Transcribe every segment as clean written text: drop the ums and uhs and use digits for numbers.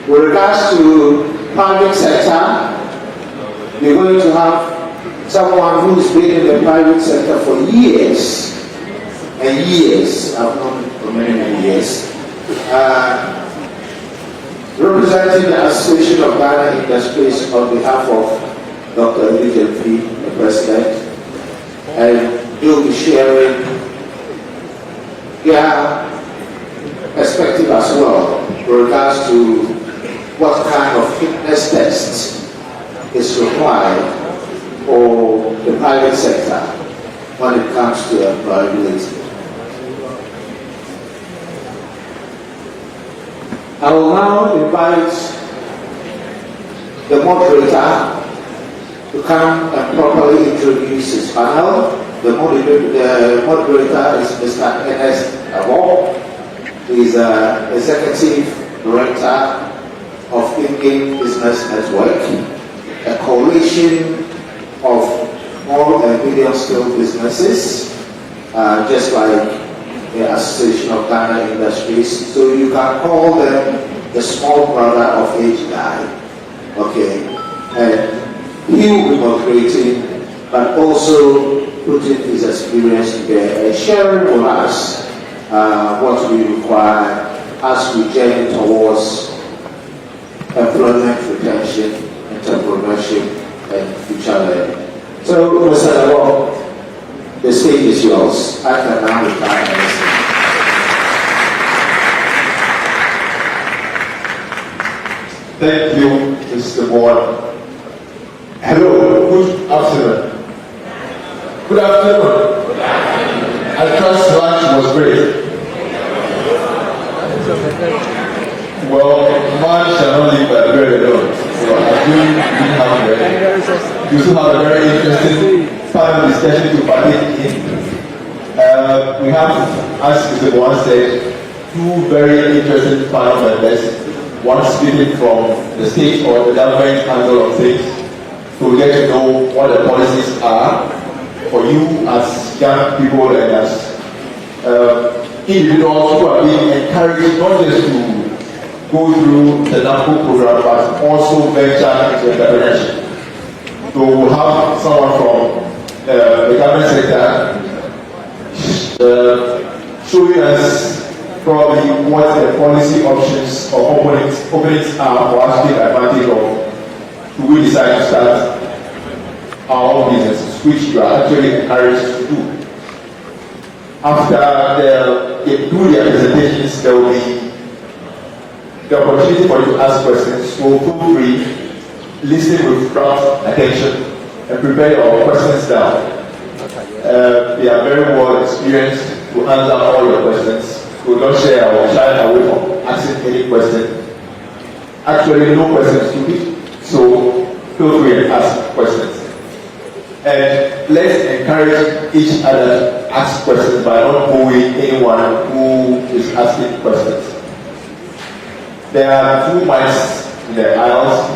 With regards to private sector, we're going to have someone who's been in the private sector for years and years. I've known for many years. Representing the Association of Ghana Industries on behalf of Dr. Elijah, the President, and he'll be sharing their perspective as well with regards to what kind of fitness tests is required for the private sector when it comes to employability. I will now invite the moderator to come and properly introduce his panel. The moderator is Mr. Ernest Abo. He is Executive Director of In-Game Business Network, a coalition of small and medium-scale businesses, just like the Association of Ghana Industries. So you can call them the small brother of HGI. Okay, and he will be moderating, but also putting his experience together and sharing with us what we require as we journey towards employment retention, entrepreneurship, and future learning. So, Mr. Labo, the stage is yours. I can now reply and listen. Thank you, Mr. Board. Hello, good afternoon. Good afternoon. I trust lunch was great. Well, man shall not live by bread alone. So I do have bread. You also have a very interesting panel discussion to partake in. We have, as Mr. Board said, two very interesting panel members. One speaking from the state or the government angle of things, so we get to know what the policies are for you as young people and as individuals who are being encouraged not just to go through the Nabco program but also venture into entrepreneurship. So we'll have someone from the government sector showing us probably what the policy options or openings are for us to take advantage of if we decide to start our own businesses, which you are actually encouraged to do. After they do their presentations, there will be the opportunity for you to ask questions. So feel free, listen with rapt attention, and prepare your questions down. They are very well experienced to answer all your questions. So don't shy away from asking any question. Actually, no question is stupid, so feel free and ask questions. And let's encourage each other to ask questions by not bullying anyone who is asking questions. There are 2 mics in the aisles.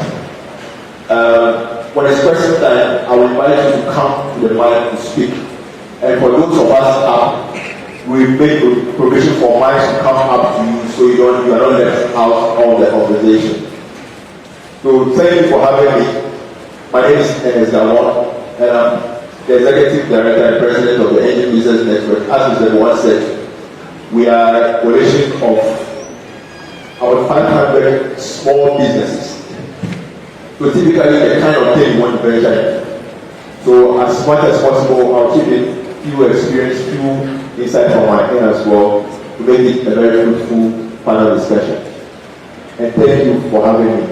When it's question time, I will invite you to come to the mic to speak. And for those of us up, we make provision for mics to come up to you so you are not left out of the conversation. So thank you for having me. My name is Ernest Abo, and I'm the Executive Director and President of the In-Game Business Network. As Mr. Board said, we are a coalition of about 500 small businesses. So typically the kind of thing we want to venture in. So as much as possible, I'll keep it few experience, few insight from my end as well to make it a very fruitful panel discussion. And thank you for having me.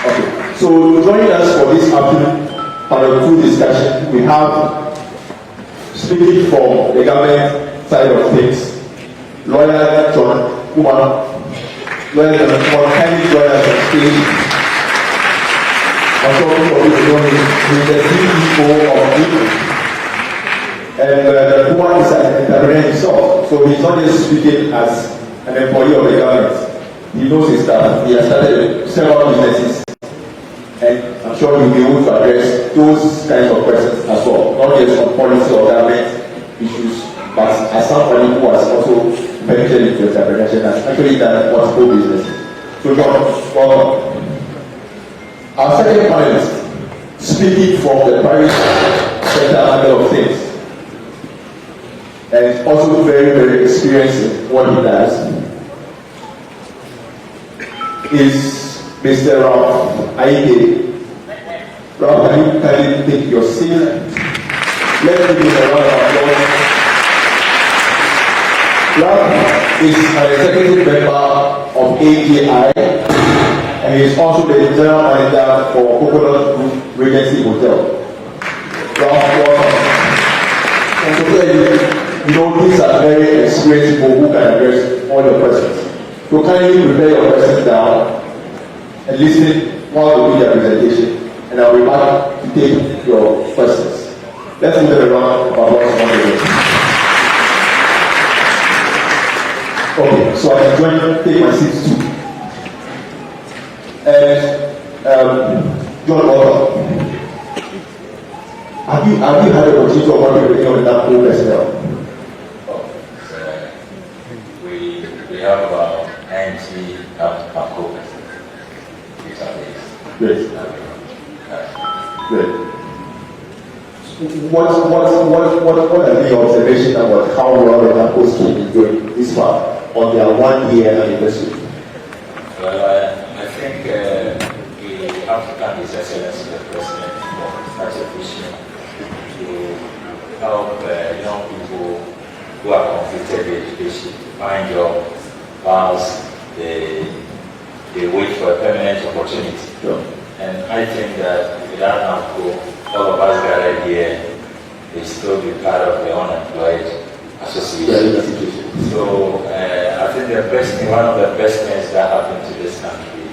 Okay, so joining us for this afternoon panel 2 discussion, we have speaking from the government side of things, Lawyer John Kumar. Lawyer John Kumar, kindly join us on stage. I'm talking about this morning with the CEO of Nabco. And Kumar is an entrepreneur himself, so he's not just speaking as an employee of the government. He knows his stuff. He has started several businesses, and I'm sure he'll be able to address those kinds of questions as well, not just on policy or government issues, but as somebody who has also into entrepreneurship and actually done multiple businesses. So John, welcome. Our second panelist, speaking from the private sector angle of things, and is also very, very experienced in what he does, is Mr. Ralph Aide. Ralph, can you kindly take your seat? Let's give him a round of applause. Ralph is an executive member of AGI, and he is also the general manager for Coconut Group Regency Hotel. Ralph, welcome. And to tell you, these are very experienced people who can address all your questions. So kindly prepare your questions down and listen while we do their presentation, and I'll be back to take your questions. Let's move it around of applause once again. Okay, so I can take my seats too. And John Walker, have you had the opportunity of working with any of the Nabco personnel? We have about 90 Nabco personnel. Great. Great. What are the observations about how well the Nabco team is doing this far on their 1 year anniversary? Well, I think we have to thank His Excellency the President for such a vision to help young people who are completed the education to find jobs whilst they wait for a permanent opportunity. Sure. And I think that without Nabco, all of us gathered here, they still be part of the unemployed association. So I think one of the best things that happened to this country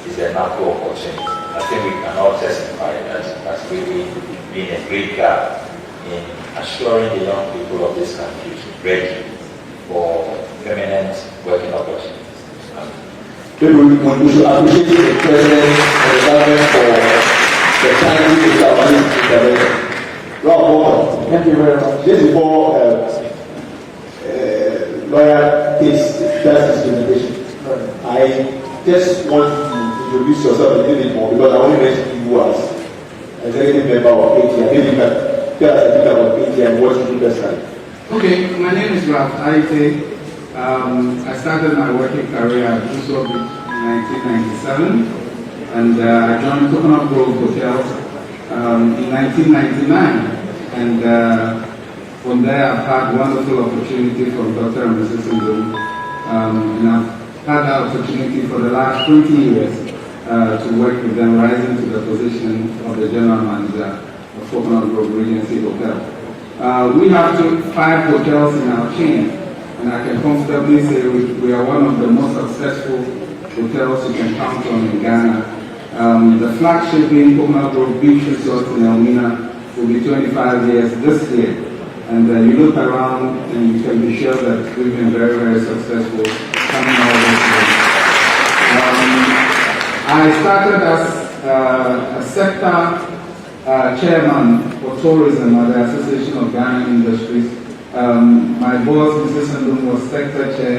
is the Nabco opportunity. I think we can all testify that has really been a great gap in assuring the young people of this country ready for permanent working opportunities. We should appreciate the President and the government for the timely intervention. Rob, thank you very much. Just before lawyer does his presentation, I just want to introduce yourself a little bit more because I want to mention you as executive member of ATI. Maybe you can tell us a bit about ATI and what you do best like. Okay, my name is Ralph Aite. I started my working career at Uso in 1997, and I joined Coconut Grove Hotels in 1999. And from there, I've had wonderful opportunity from Dr. and Mrs. Ndom, and I've had the opportunity for the last 20 years to work with them, rising to the position of the general manager of Coconut Grove Regency Hotel. We have 5 hotels in our chain, and I can comfortably say we are one of the most successful hotels you can count on in Ghana. The flagship being Coconut Grove Beach Resort in Elmina will be 25 years this year. And you look around and you can be sure that we've been very, very successful coming all this way. I started as a sector chairman for tourism at the Association of Ghana Industries. My boss, Mrs. Ndom, was sector chair,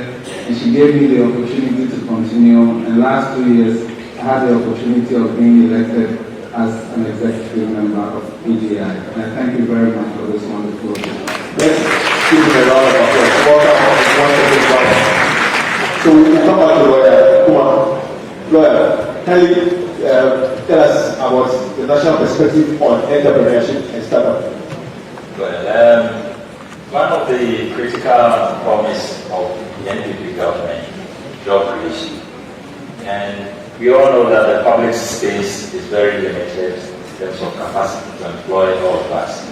and she gave me the opportunity to continue. And last 2 years, I had the opportunity of being elected as an executive member of AGI. And I thank you very much for this wonderful opportunity. Let's give him a round of applause. Welcome. So we'll come back to lawyer. Come on. Lawyer, can you tell us about the national perspective on entrepreneurship and startup? Well, one of the critical promise of the NPP government, job creation. And we all know that the public space is very limited in terms of capacity to employ all of us.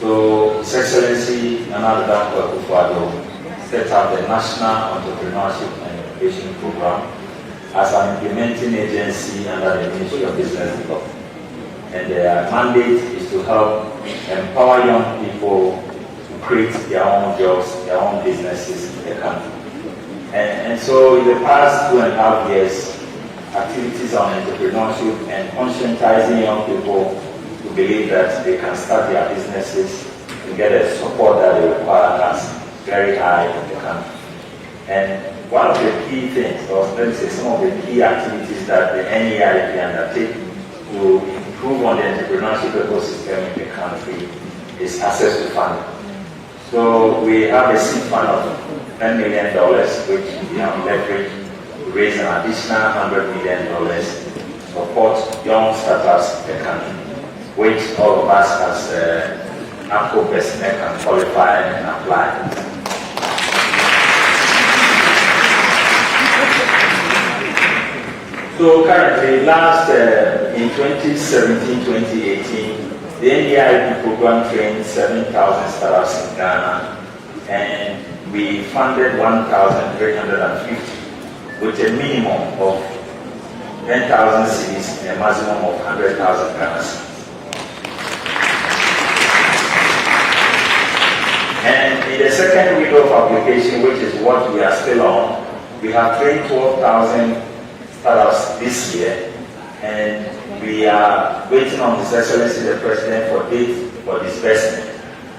So His Excellency Nana Akufo-Addo set up the National Entrepreneurship and Innovation Program as an implementing agency under the Ministry of Business Development. And their mandate is to help empower young people to create their own jobs, their own businesses in the country. And so in the past 2.5 years, activities on entrepreneurship and conscientizing young people to believe that they can start their businesses and get the support that they require as very high in the country. And one of the key things, or let me say some of the key activities that the NEIP undertake to improve on the entrepreneurship ecosystem in the country is access to funding. So we have a seed fund of $10 million, which we have leveraged to raise an additional $100 million to support young startups in the country, which all of us as Nabco personnel can qualify and apply. So currently, in 2017-2018, the NEIP program trained 7,000 startups in Ghana, and we funded 1,350 with a minimum of 10,000 cedis and a maximum of 100,000 Ghana cedis. And in the second window of application, which is what we are still on, we have trained 12,000 startups this year, and we are waiting on His Excellency the President for date for disbursement,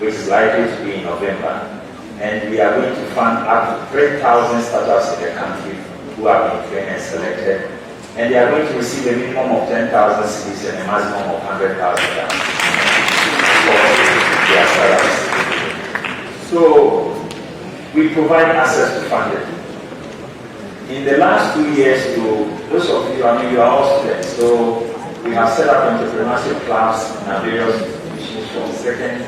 which is likely to be in November. And we are going to fund up to 3,000 startups in the country who have been trained and selected, and they are going to receive a minimum of 10,000 cedis and a maximum of 100,000 for their startups. So we provide access to funding. In the last 2 years, those of you, you are all students, so we have set up entrepreneurship clubs in our various institutions, from second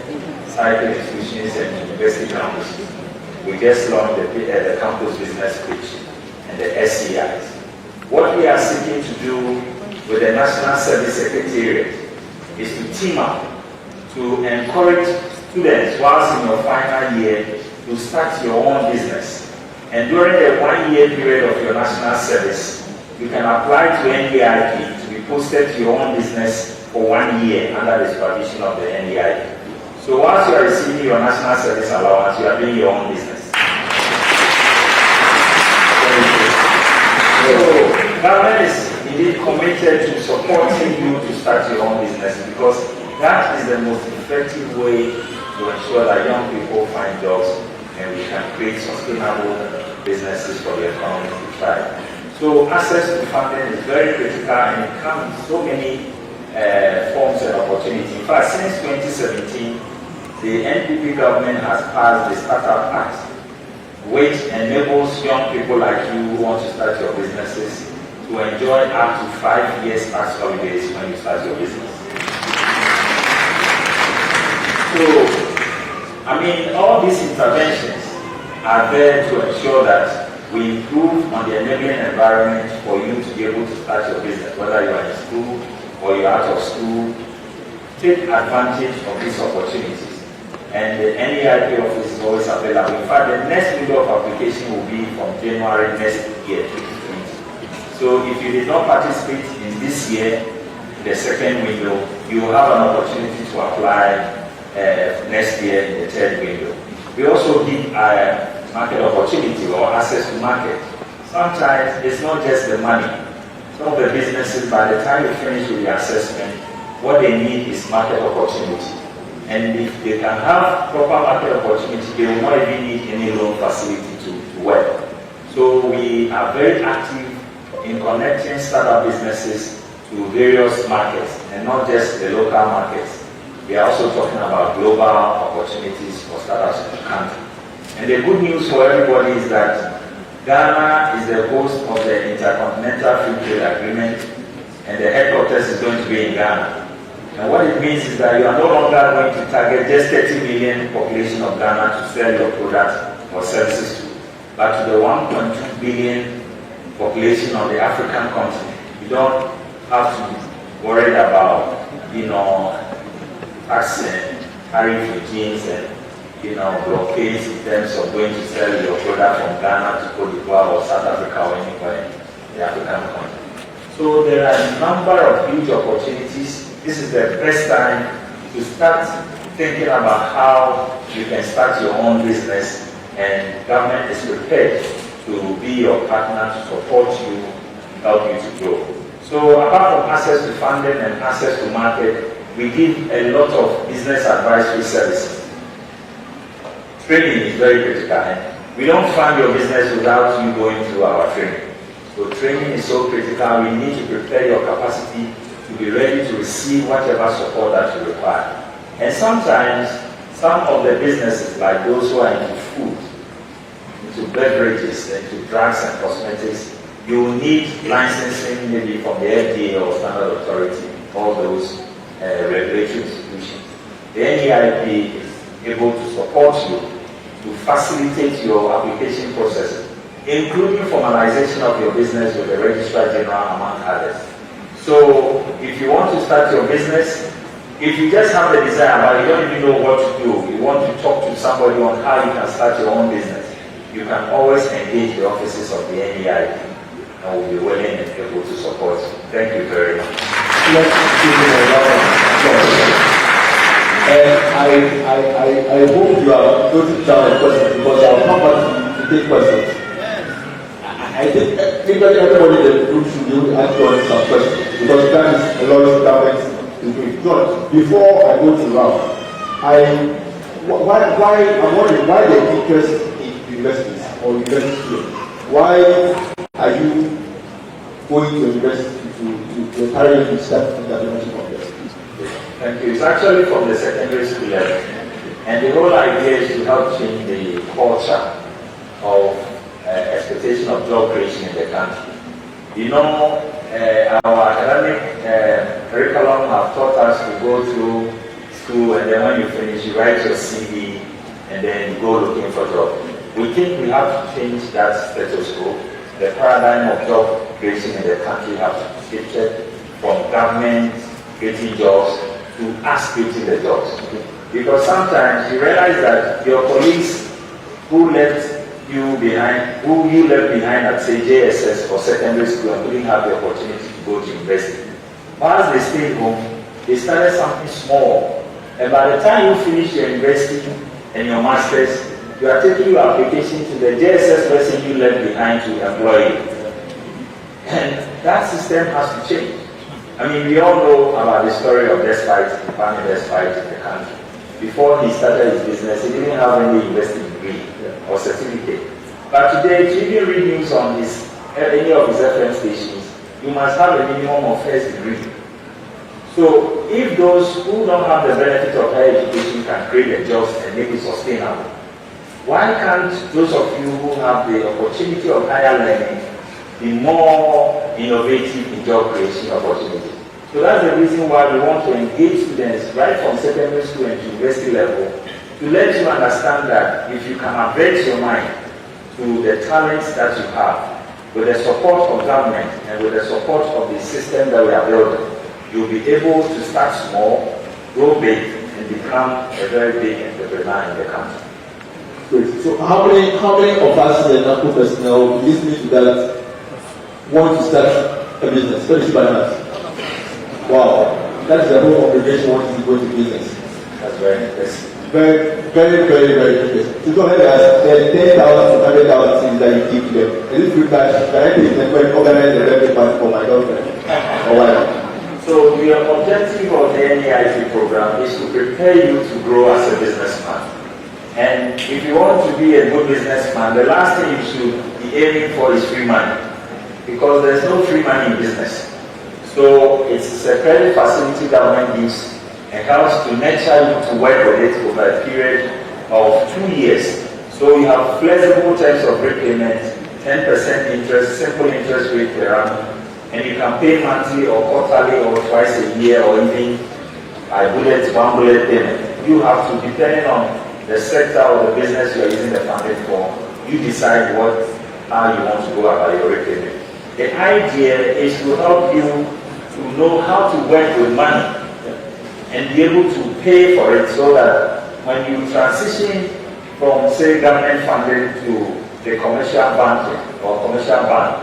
cycle institutions and university campuses. We just launched the campus business pitch and the SCIs. What we are seeking to do with the National Service Secretariat is to team up to encourage students whilst in your final year to start your own business. And during the 1 year period of your national service, you can apply to NEIP to be posted to your own business for 1 year under the supervision of the NEIP. So whilst you are receiving your national service allowance, you are doing your own business. So government is indeed committed to supporting you to start your own business, because that is the most effective way to ensure that young people find jobs and we can create sustainable businesses for the economy to thrive. So access to funding is very critical, and it comes in so many forms and opportunities. In fact, since 2017, the NPP government has passed the Startup Act, which enables young people like you who want to start your businesses to enjoy up to 5 years tax holidays when you start your business. So, all these interventions are there to ensure that we improve on the enabling environment for you to be able to start your business, whether you are in school or you are out of school. Take advantage of these opportunities. And the NEIP office is always available. In fact, the next window of application will be from January next year, 2020. So if you did not participate in this year, the second window, you will have an opportunity to apply next year in the third window. We also give market opportunity or access to market. Sometimes it's not just the money. Some of the businesses, by the time you finish with the assessment, what they need is market opportunity. And if they can have proper market opportunity, they will not even need any loan facility to work. So we are very active in connecting startup businesses to various markets, and not just the local markets. We are also talking about global opportunities for startups in the country. And the good news for everybody is that Ghana is the host of the Intercontinental Free Trade Agreement, and the headquarters is going to be in Ghana. And what it means is that you are no longer going to target just 30 million population of Ghana to sell your products or services to, but to the 1.2 billion population of the African continent. You don't have to be worried about, tax and tariff regimes and blockades in terms of going to sell your product from Ghana to Cote d'Ivoire or South Africa or anywhere in the African continent. So there are a number of huge opportunities. This is the best time to start thinking about how you can start your own business, and government is prepared to be your partner to support you, help you to grow. So apart from access to funding and access to market, we give a lot of business advisory services. Training is very critical. We don't fund your business without you going through our training. So training is so critical. We need to prepare your capacity to be ready to receive whatever support that you require. And sometimes, some of the businesses, like those who are into food, into beverages, into drugs and cosmetics, you will need licensing maybe from the FDA or standard authority, all those regulatory institutions. The NEIP is able to support you to facilitate your application process, including formalization of your business with the Registrar General, among others. So if you want to start your business, if you just have the desire but you don't even know what to do, you want to talk to somebody on how you can start your own business, you can always engage the offices of the NEIP and will be willing and able to support you. Thank you very much. Let's give him a round of applause. And I hope you are noting down the questions because I will come back to take questions. I think everybody in the group should be able to answer some questions because that is a lot of government is doing. John, before I go to round, I'm wondering why the interest in universities or university students? Why are you going to university to encourage you to start in the dimension of this? Thank you. It's actually from the secondary school level. And the whole idea is to help change the culture of expectation of job creation in the country. You know, our academic curriculum have taught us to go through school and then when you finish, you write your CV and then you go looking for a job. We think we have to change that status quo. The paradigm of job creation in the country has shifted from government creating jobs to us creating the jobs. Because sometimes you realize that your colleagues who left you behind at say JSS or secondary school and couldn't have the opportunity to go to university. Whilst they stayed home, they started something small. And by the time you finish your university and your masters, you are taking your application to the JSS person you left behind to employ you. And that system has to change. I mean, we all know about the story of Despite in the country. Before he started his business, he didn't have any university degree or certificate. But today, to even read news on any of his FM stations, you must have a minimum of first degree. So, if those who don't have the benefit of higher education can create the jobs and make it sustainable, why can't those of you who have the opportunity of higher learning be more innovative in job creation opportunities? So that's the reason why we want to engage students right from secondary school and university level to let you understand that if you can avert your mind to the talents that you have, with the support of government and with the support of the system that we are building, you'll be able to start small, grow big, and become a very big entrepreneur in the country. Great. So how many of us in the Nabco personnel listening to that want to start a business? Especially by us. Wow, that's the whole congregation wants to go into business. That's very interesting. Very, very, very, very interesting. So go ahead and ask, there's 10,000 to 100,000 things that you keep them. And if you can I think the way organize the birthday party for my girlfriend or wife. So the objective of the NEIP program is to prepare you to grow as a businessman. And if you want to be a good businessman, the last thing you should be aiming for is free money. Because there's no free money in business. So it's a credit facility government gives and helps to nurture you to work with it over a period of 2 years. So you have flexible terms of repayment, 10% interest, simple interest rate per annum, and you can pay monthly or quarterly or twice a year or even one bullet payment. You have to, depending on the sector or the business you are using the funding for, you decide how you want to go about your repayment. The idea is to help you to know how to work with money and be able to pay for it so that when you transition from, say, government funding to the commercial banking or commercial bank,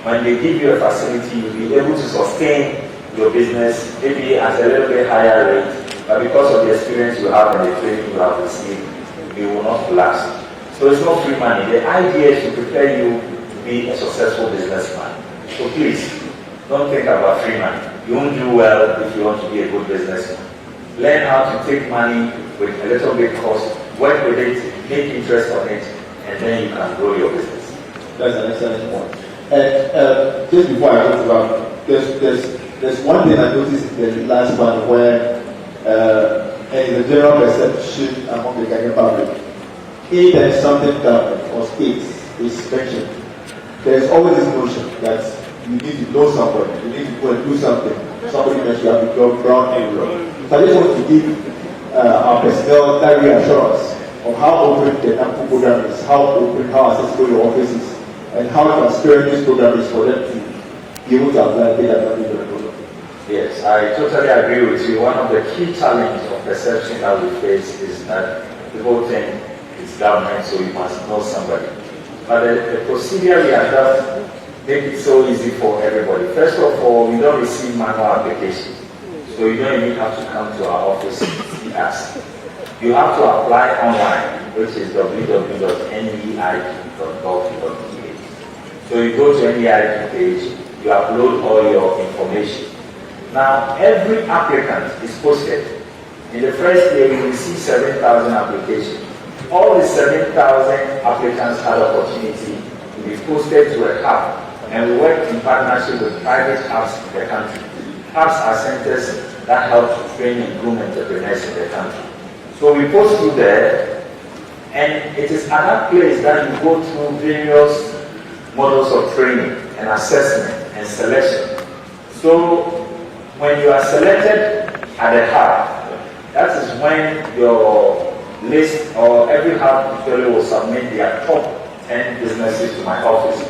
when they give you a facility, you'll be able to sustain your business maybe at a little bit higher rate, but because of the experience you have and the training you have received, you will not collapse. So it's not free money. The idea is to prepare you to be a successful businessman. So please, don't think about free money. You won't do well if you want to be a good businessman. Learn how to take money with a little bit cost, work with it, make interest on it, and then you can grow your business. That's an excellent point. And just before I go to that, there's one thing I noticed in the last one where, and in the general perception among the Ghanaian public, anytime something government or state is mentioned, there's always this notion that you need to know somebody, you need to go and do something. Somebody mentioned you have to go brown area. So I just want to give our personnel that reassurance of how open the Nabco program is, how open, how accessible your office is, and how transparent this program is for them to be able to apply and take advantage of the program. Yes, I totally agree with you. One of the key challenges of perception that we face is that people think it's government, so you must know somebody. But the procedure we have done make it so easy for everybody. First of all, we don't receive manual applications, so you don't even have to come to our office to see us. You have to apply online, which is www.neip.gov.ph. So you go to NEIP page, you upload all your information. Now, every applicant is posted. In the first year, you will see 7,000 applications. All the 7,000 applicants had opportunity to be posted to a hub, and we work in partnership with private hubs in the country. Hubs are centers that help to train and groom entrepreneurs in the country. So we post you there, and it is at that place that you go through various models of training and assessment and selection. So when you are selected at the hub, that is when your list or every hub usually will submit their top 10 businesses to my office.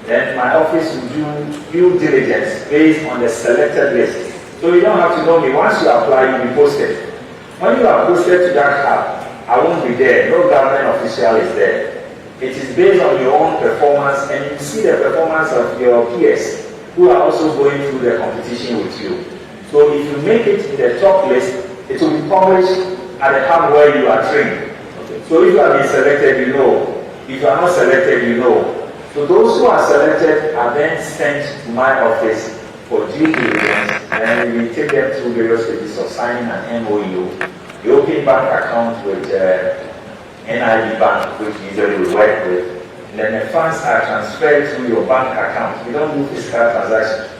Then my office will do due diligence based on the selected list. So you don't have to know me. Once you apply, you'll be posted. When you are posted to that hub, I won't be there. No government official is there. It is based on your own performance, and you see the performance of your peers who are also going through the competition with you. So if you make it in the top list, it will be published at the hub where you are trained. Okay. So if you have been selected, you know. If you are not selected, you know. So those who are selected are then sent to my office for due diligence, and we take them through various stages of signing an MOU. We open bank account with NIB Bank, which usually we work with. And then the funds are transferred to your bank account. We don't do fiscal transactions.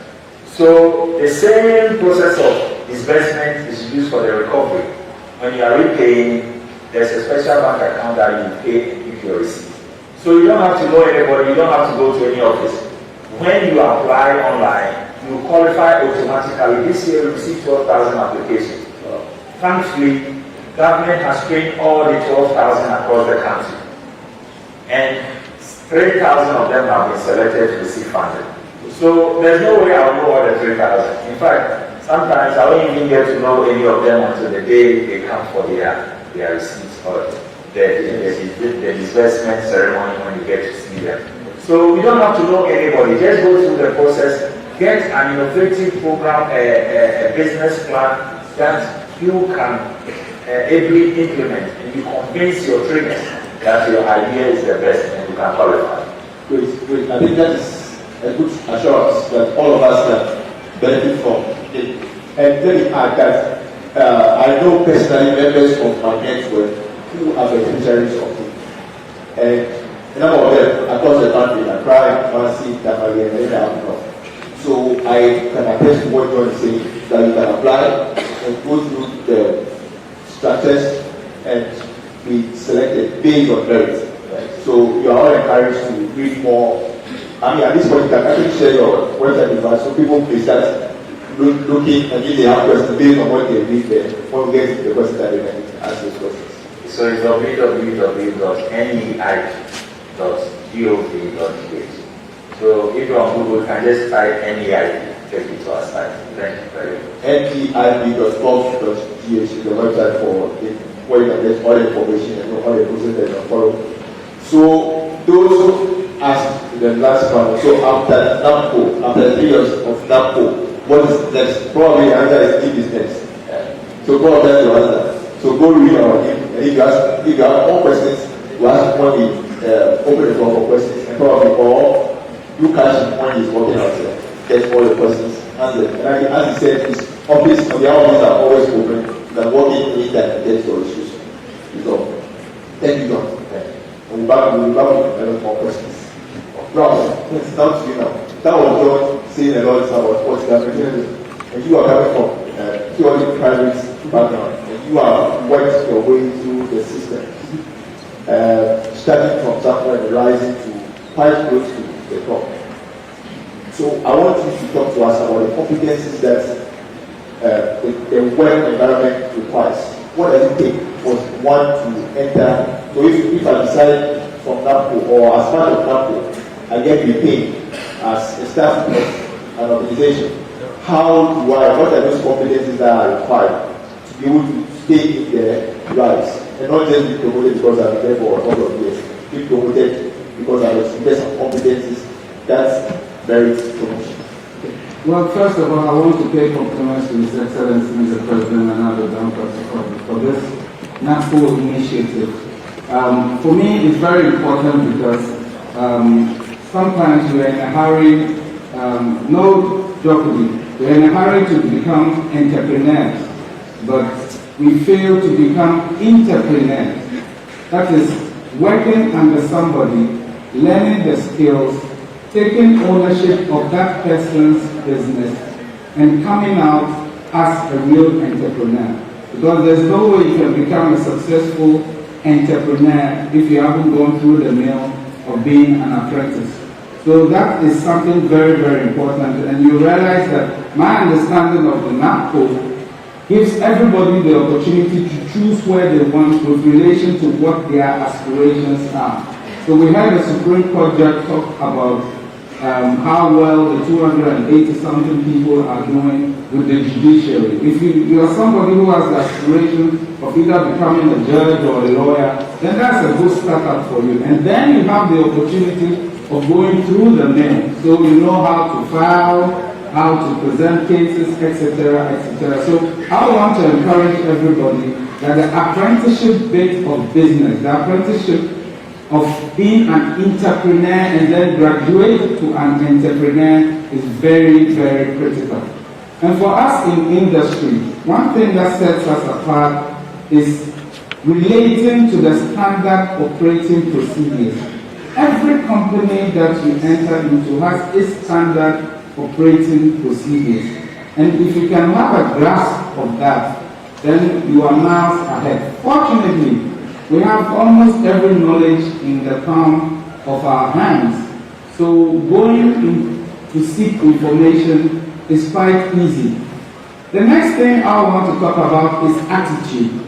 So the same process of disbursement is used for the recovery. When you are repaying, there's a special bank account that you pay if you receive. So you don't have to know anybody, you don't have to go to any office. When you apply online, you qualify automatically. This year we received 12,000 applications. Thankfully, government has trained all the 12,000 across the country. And 3,000 of them have been selected to receive funding. So there's no way I'll know all the 3,000. In fact, sometimes I don't even get to know any of them until the day they come for their receipts or the disbursement ceremony when you get to see them. So you don't have to know anybody. Just go through the process, get an innovative program, a business plan that you can ably implement, and you convince your trainers that your idea is the best and you can qualify. Great. I think that is a good assurance that all of us can benefit from it. And let me add that I know personally members of my network who are beneficiaries of it. And a number of them across the country, like Accra, Kumasi, Tamale, and Nabco. So I can attest to what John is saying, that you can apply and go through the structures and be selected based on merit. Right? So you are all encouraged to read more. I mean, at this point, you can actually share your website with us so people may start looking and if they have questions based on what they read there, when we get to the questions that they can ask those questions. So it's www.neip.gov.ph. So if you're on Google, you can just type NEIP, take it to our site. Thank you very much. NEIP.gov.ph is the website for where you can get all the information and all the process that you follow. So those who asked the last one, so after Nabco, after 3 years of Nabco, what is next? Probably the answer is e-business. So go ahead to answer. So go read our name, and if you have more questions, you ask when we open the door for questions, and probably all you catch when he's working out there, get all the questions answered. And as he said, his office, the offices are always open. You can walk in anytime and get your issues. So, thank you, John. we'll back with a lot more questions. Ralph, it's down to you now. That was John saying a lot about what's happening. And you are coming from purely private background, and you have worked your way through the system, starting from somewhere and rising to quite close to the top. So I want you to talk to us about the competencies that the work environment requires. What does it take for one to enter? So if I decide from Nabco or as part of Nabco, I get paid as a staff of an organization, how do I, what are those competencies that are required to be able to stay in the rise and not just be promoted because I've been there for a couple of years, be promoted because I was in some competencies. That's very promotion. Well, first of all, I want to pay compliments to His Excellency, Mr. President, and other Nabco for this Nabco initiative. For me, it's very important because sometimes we're in a hurry, no jeopardy, we're in a hurry to become entrepreneurs, but we fail to become entrepreneurs. That is, working under somebody, learning the skills, taking ownership of that person's business, and coming out as a real entrepreneur. Because there's no way you can become a successful entrepreneur if you haven't gone through the mill of being an apprentice. So that is something very, very important. And you realize that my understanding of the Nabco gives everybody the opportunity to choose where they want with relation to what their aspirations are. So we had a Supreme Court judge talk about how well the 280-something people are doing with the judiciary. If you are somebody who has the aspiration of either becoming a judge or a lawyer, then that's a good startup for you. And then you have the opportunity of going through the mill, so you know how to file, how to present cases, etc., etc. So I want to encourage everybody that the apprenticeship bit of business, the apprenticeship of being an entrepreneur and then graduate to an entrepreneur is very, very critical. And for us in industry, one thing that sets us apart is relating to the standard operating procedures. Every company that you enter into has its standard operating procedures. And if you can have a grasp of that, then you are miles ahead. Fortunately, we have almost every knowledge in the palm of our hands. So going in to seek information is quite easy. The next thing I want to talk about is attitude.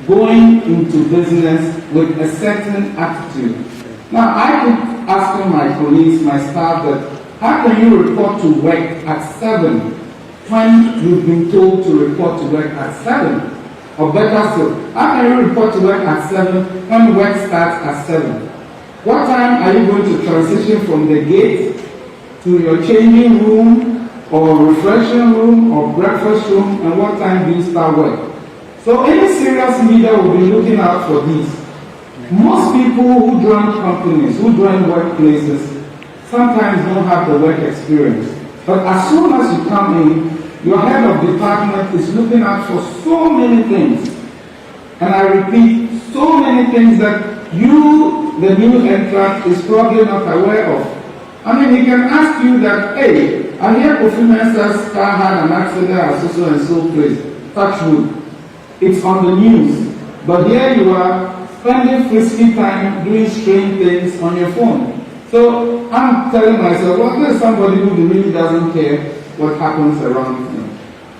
Going into business with a certain attitude. Now, I keep asking my colleagues, my staff, that how can you report to work at 7 when you've been told to report to work at 7? Or better still, how can you report to work at 7 when work starts at 7? What time are you going to transition from the gate to your changing room or refreshing room or breakfast room, and what time do you start work? So any serious leader will be looking out for these. Most people who join companies, who join workplaces, sometimes don't have the work experience. But as soon as you come in, your head of department is looking out for so many things. And I repeat, so many things that you, the new entrant, is probably not aware of. I mean, he can ask you that, hey, I hear Kofi Mensah's car had an accident at so and so place. Touch wood. It's on the news. But here you are, spending frisky time doing strange things on your phone. So I'm telling myself, well, there's somebody who really doesn't care what happens around him.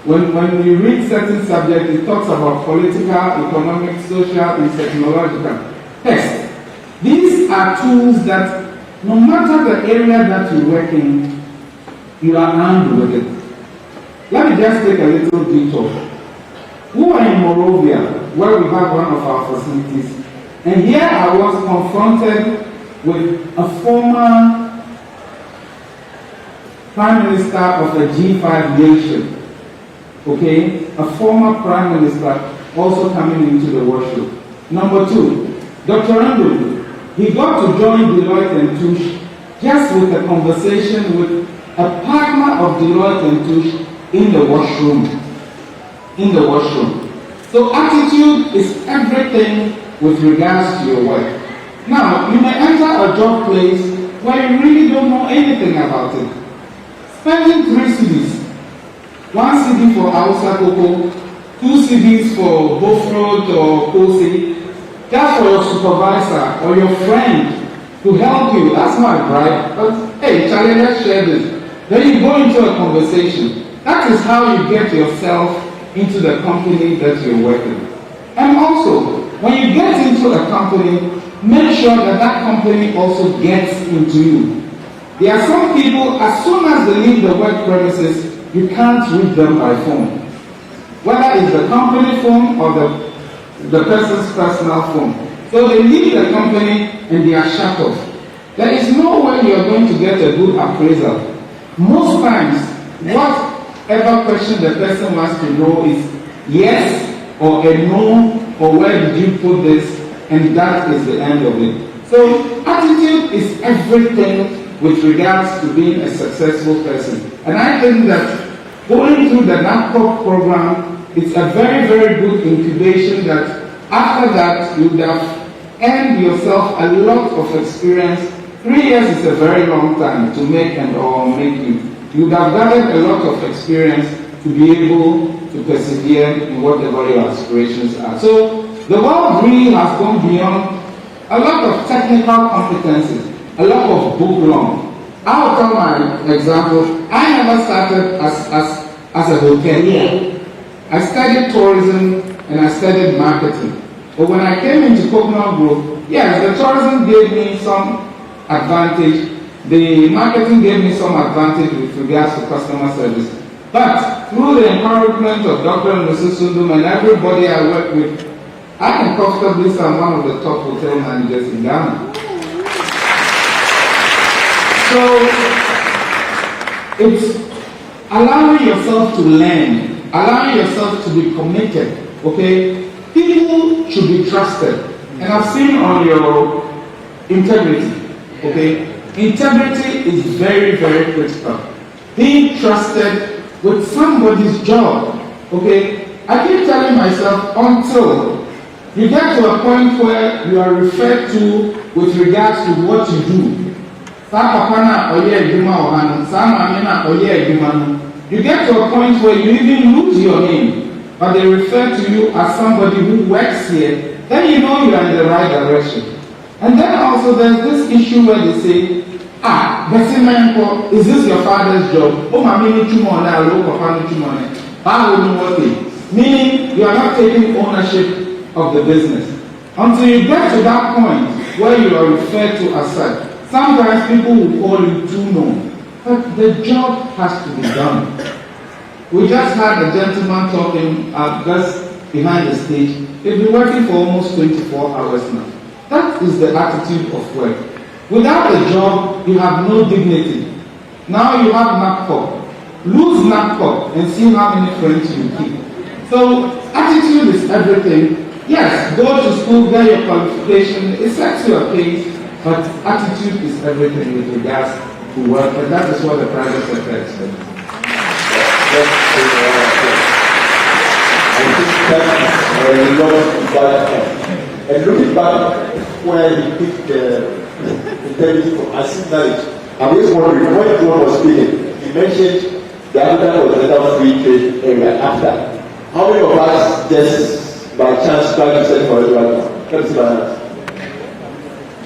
When you read certain subjects, it talks about political, economic, social, and technological. Text. These are tools that no matter the area that you work in, you are armed with it. Let me just take a little detour. We were in Morovia, where we have one of our facilities, and here I was confronted with a former Prime Minister of a G5 nation. Okay, a former Prime Minister also coming into the workshop. Number 2, Dr. Ando, he got to join Deloitte & Touche just with a conversation with a partner of Deloitte & Touche in the washroom. So attitude is everything with regards to your work. Now, you may enter a job place where you really don't know anything about it. Spending 3 CDs, 1 CD for Hausa Coco, 2 CDs for Bofrod or Kosi, just for your supervisor or your friend to help you. That's not a bribe, but hey, Charlie, let's share this. Then you go into a conversation. That is how you get yourself into the company that you're working. And also, when you get into a company, make sure that that company also gets into you. There are some people, as soon as they leave the work premises, you can't reach them by phone. Whether it's the company phone or the person's personal phone. So they leave the company and they are shut off. There is no way you are going to get a good appraisal. Most times, whatever question the person wants to know is yes or a no, or where did you put this, and that is the end of it. So attitude is everything with regards to being a successful person. And I think that going through the Nabco program, it's a very, very good incubation that after that you would have earned yourself a lot of experience. 3 years is a very long time to make you. You would have gathered a lot of experience to be able to persevere in whatever your aspirations are. So the world really has gone beyond a lot of technical competencies, a lot of book long. I'll tell my example. I never started as a hotelier. I studied tourism and I studied marketing. But when I came into Coconut Grove, yes, the tourism gave me some advantage. The marketing gave me some advantage with regards to customer service. But through the encouragement of Dr. and Mrs. Sundum and everybody I work with, I can comfortably say I'm one of the top hotel managers in Ghana. So it's allowing yourself to learn, allowing yourself to be committed, okay? People should be trusted. And I've seen on your integrity, okay? Integrity is very, very critical. Being trusted with somebody's job, okay? I keep telling myself until you get to a point where you are referred to with regards to what you do. You get to a point where you even lose your name, but they refer to you as somebody who works here, then you know you are in the right direction. And then also there's this issue where they say, is this your father's job? Meaning you are not taking ownership of the business. Until you get to that point where you are referred to as such, sometimes people will call you too known. But the job has to be done. We just had a gentleman talking just behind the stage. They've been working for almost 24 hours now. That is the attitude of work. Without a job, you have no dignity. Now you have Nabco. Lose Nabco and see how many friends you keep. So attitude is everything. Yes, go to school, get your qualification, it sets you a pace, but attitude is everything with regards to work, and that is what the private sector expects. I think that a lot of and looking back where he picked the integrity from asking knowledge, I'm just wondering, when John was speaking, he mentioned the Africa was another free trade area after. How many of us just by chance try to send for everyone? Let me see my hands.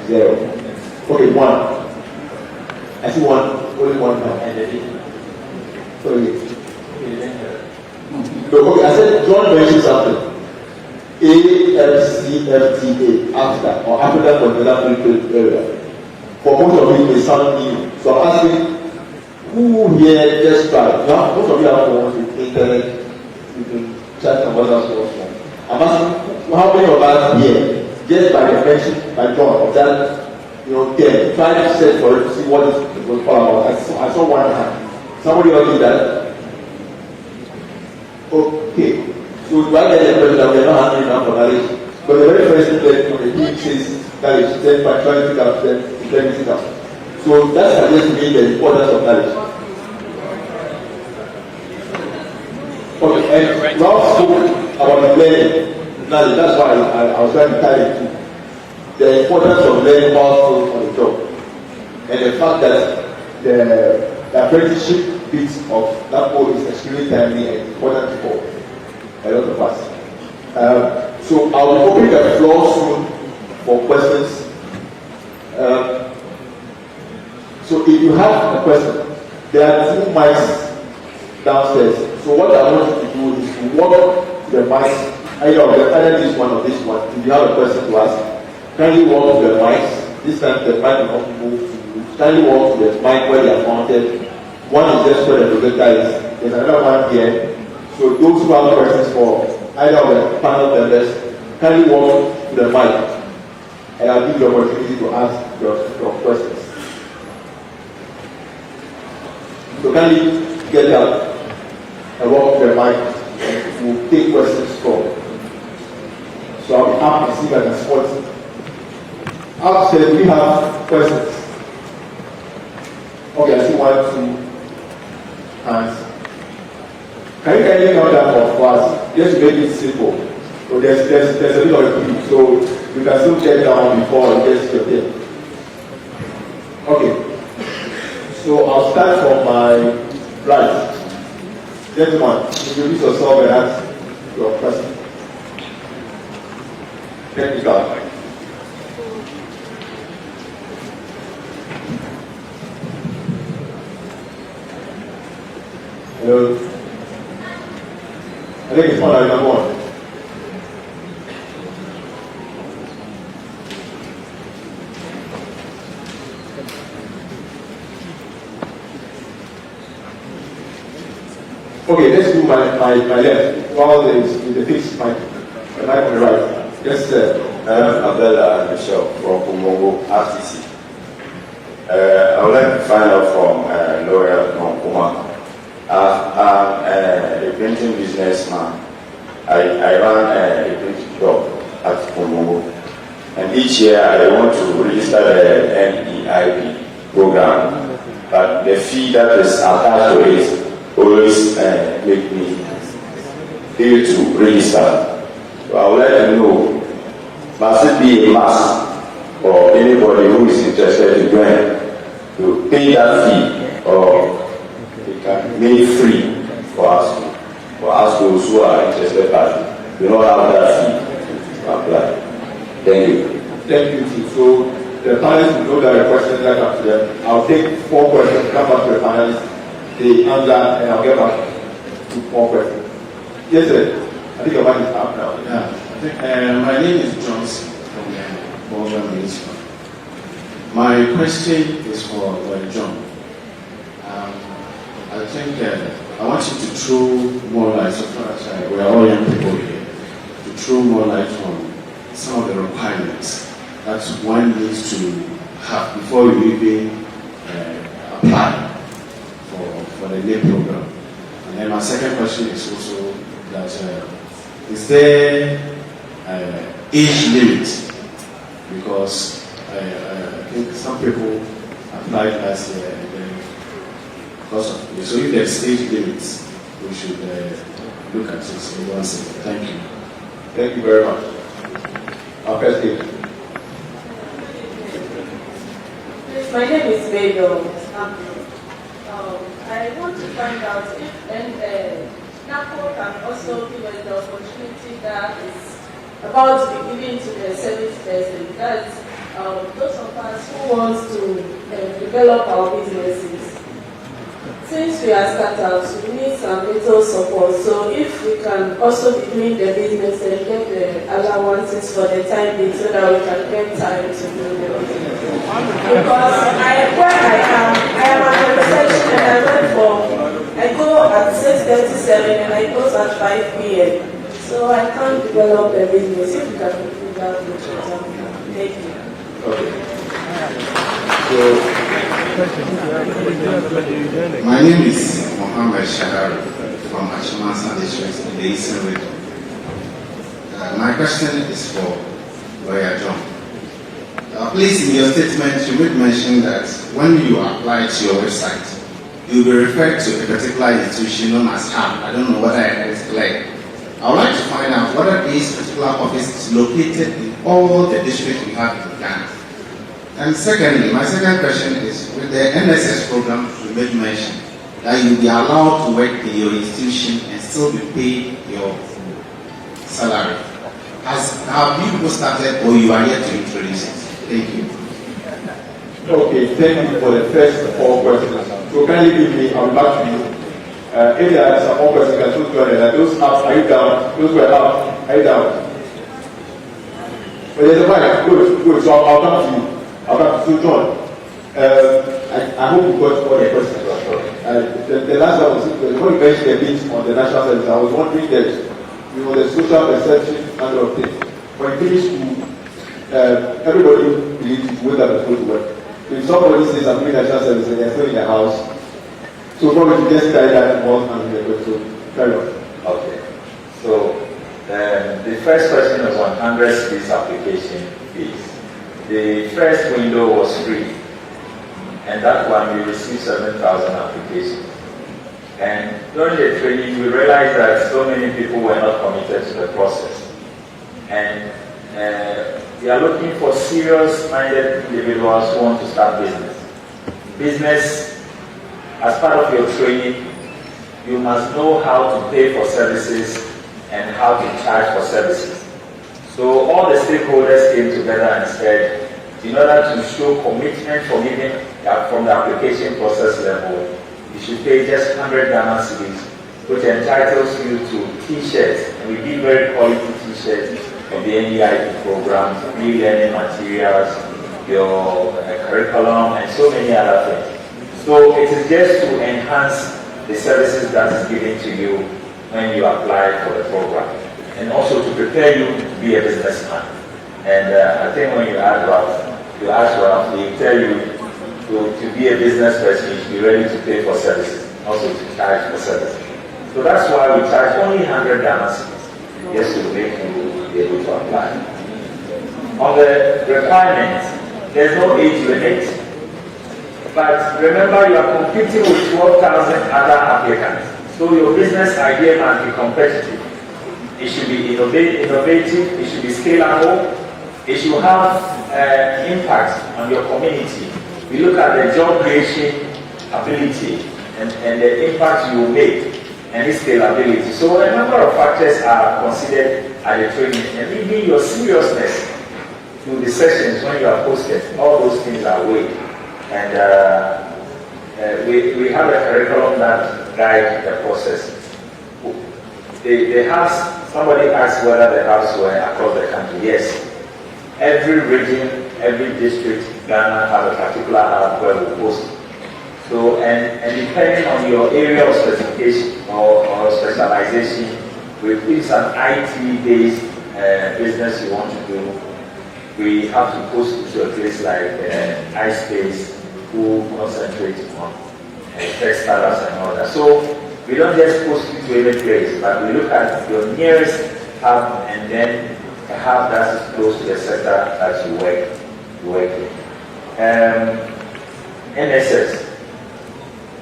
0. Okay, 1. I see 1. Only 1 now. Sorry. No, okay, I said John mentioned something. AFCFTA after or African Continental Free Trade Area. For most of it, they sound new. So I'm asking, who here just tried? Now, most of you have phones with internet, you can chat and what else goes on. I'm asking, how many of us here, just by the mention by John, of that, again, try to search for it to see what it was all about. I saw one hand. Somebody else did that? Okay. So do I get the impression that we are not handling enough for knowledge? But the very first thing that he says knowledge, then by trying to pick up, then it up. So that suggests to me the importance of knowledge. Okay, and Ralph spoke about the learning knowledge. That's why I was trying to tie it to. the importance of learning how to on the job, and the fact that the apprenticeship bit of Nabco is extremely timely and important for a lot of us. So I will open the floor soon for questions. So if you have a question, there are 2 mics downstairs. So what I want you to do is to walk to the mics, either this one or this one. If you have a question to ask, kindly walk to the mics. This time the mic will not move to you. Kindly walk to the mic where they are mounted. One is just where the projector is. There's another one here. So those who have questions for either of the panel members, kindly walk to the mic, and I'll give you the opportunity to ask your questions. So kindly get up and walk to the mic, and we'll take questions from. So I'll be happy to see if I can spot it. Upstairs, we have questions. Okay, I see 1, 2 hands. Can you kindly count that for us? Just to make it simple. So there's a bit of a queue, so you can still get down before it gets to your turn. Okay. So I'll start from my right. Gentlemen, introduce yourself and ask your question. Technical. Hello. I think it's one number 1. Okay, let's do my left. While the fixed mic, the mic on the right. Yes, sir. Abdullah Michelle from Kumongo, RTC. I would like to find out from Lawyer Kuma. I'm a printing businessman. I run a printing shop at Kumongo. And each year I want to register the NEIP program. But the fee that is attached to it always make me fail to register. So I would like to know, must it be a must for anybody who is interested to join to pay that fee, or it can be made free for us those who are interested but do not have that fee to apply? Thank you. Thank you. So the panelists will know that the questions that come to them. I'll take 4 questions, come back to the panelists. The answer, and I'll get back to 4 questions. Yes, sir. I think your mind is up now. Yeah. My name is Johnson from Bolga Municipal. My question is for John. I think I want you to throw more light, so far as we are all young people here, to throw more light on some of the requirements that one needs to have before you even apply for the NEP program. And then my second question is also that is there age limit? Because I think some people applied last year and then because of it. So if there's age limits, we should look at it. So once again, thank you. Thank you very much. Our first speaker. My name is Mabel. I want to find out if Nabco can also give us the opportunity that is about to be given to the service person. That's those of us who want to develop our businesses. Since we are startups, we need some little support. So if we can also be doing the business and get the allowances for the time being so that we can get time to do the business. Because where I am at the reception and I go at 6:37 and I close at 5 p.m. So I can't develop the business. If you can do that, thank you. Okay. My name is Mohammed Shahar from Ashimasa District in the Eastern Region. My question is for Lawyer John. Please, in your statement, you made mention that when you apply to your website, you'll be referred to a particular institution known as HAB. I don't know whether I heard it clear. I would like to find out whether this particular office is located in all the districts we have in Ghana. And secondly, my second question is, with the NSS program you made mention, that you'll be allowed to work in your institution and still be paid your salary. Have you people started, or you are yet to introduce it? Thank you. Okay, thank you for the first 4 questions. So kindly give me, I'll back to you. If there are some more questions, I can talk to that. Those up, are you down? Those were up, are you down? But there's a mic. Good. So I'll come to you. I'll come to you, John. I hope you got all the questions. The last one was when you mentioned a bit on the national service. I was wondering that, you know, the social perception kind of thing. When you finish school, everybody believes you wake up and go to work. So if somebody says I'm doing national service and they're still in the house, so probably you just carry that more and so carry on. Okay. So the first question was on 100 cedis application fees. The first window was free, and that one we received 7,000 applications. And during the training, we realized that so many people were not committed to the process. And we are looking for serious-minded individuals who want to start business. As part of your training, you must know how to pay for services and how to charge for services. So all the stakeholders came together and said, in order to show commitment from the application process level, you should pay just 100 Ghana cedis, which entitles you to T-shirts, and we give very quality T-shirts of the NEIP program, e-learning materials, your curriculum, and so many other things. So it is just to enhance the services that is given to you when you apply for the program, and also to prepare you to be a businessman. And I think when you ask Ralph, he tell you to be a business person, you should be ready to pay for services, also to charge for services. So that's why we charge only 100 Ghana cedis, just to make you be able to apply. On the requirements, there's no age limit. But remember, you are competing with 12,000 other applicants. So your business idea must be competitive. It should be innovative, it should be scalable, it should have impact on your community. We look at the job creation ability and the impact you will make and its scalability. So a number of factors are considered at the training, and even your seriousness to the sessions when you are posted, all those things are weighed. And we have a curriculum that guides the process. The hubs, somebody asked whether the hubs were across the country. Yes. Every region, every district, Ghana have a particular hub where we post. So, and depending on your area of specification or specialization, if it's an IT-based business you want to do, we have to post it to a place like iSpace, who concentrate on tech startups and all that. So we don't just post it to any place, but we look at your nearest hub and then a hub that is close to the sector that you work in.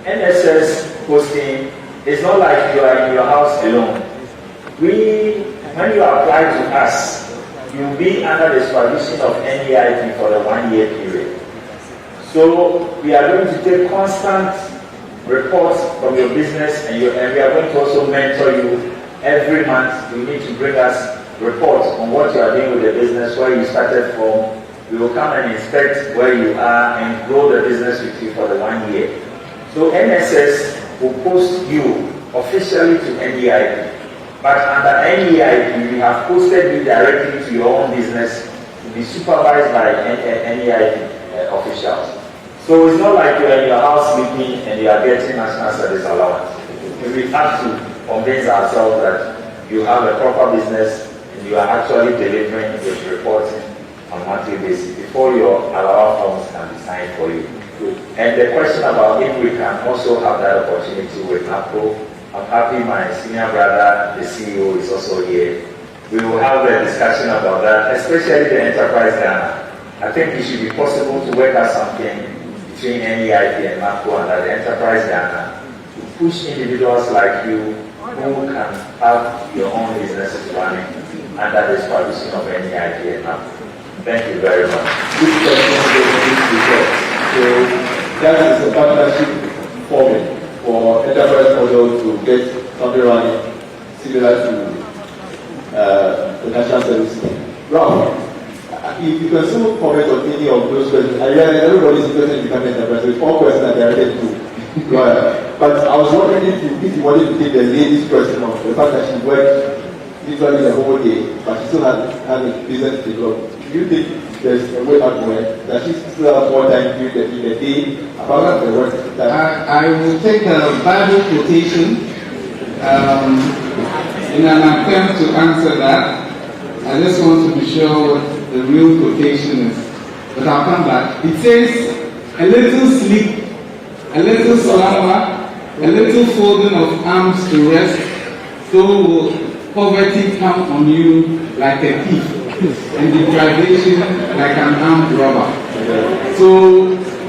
NSS posting is not like you are in your house alone. When you apply to us, you'll be under the supervision of NEIP for the 1-year period. So we are going to take constant reports from your business, and we are going to also mentor you every month. You need to bring us reports on what you are doing with the business, where you started from. We will come and inspect where you are and grow the business with you for the 1 year. So NSS will post you officially to NEIP. But under NEIP, we have posted you directly to your own business to be supervised by NEIP officials. So it's not like you're in your house sleeping and you are getting national service allowance. We have to convince ourselves that you have a proper business and you are actually delivering with reporting on a monthly basis before your allowance forms can be signed for you. And the question about if we can also have that opportunity with Nabco, I'm happy my senior brother, the CEO, is also here. We will have a discussion about that, especially the enterprise Ghana. I think it should be possible to work out something between NEIP and Nabco under the enterprise Ghana to push individuals like you who can have your own businesses running under the supervision of any idea now. Thank you very much. This question so that is a partnership forming for enterprise model to get something running similar to the national service. Ralph, if you can still comment on any of those questions, I realize everybody is interested in becoming enterprise, so it's all questions that are related to lawyer. But I was wondering if you wanted to take the lady's question on the fact that she worked literally the whole day, but she still had a business to develop. Do you think there's a way out where that she still has more time during the day apart from the work? I will take a Bible quotation in an attempt to answer that. I just want to be sure what the real quotation is, but I'll come back. It says, a little sleep, a little slumber, a little folding of arms to rest, so will poverty come on you like a thief, and deprivation like an armed robber. So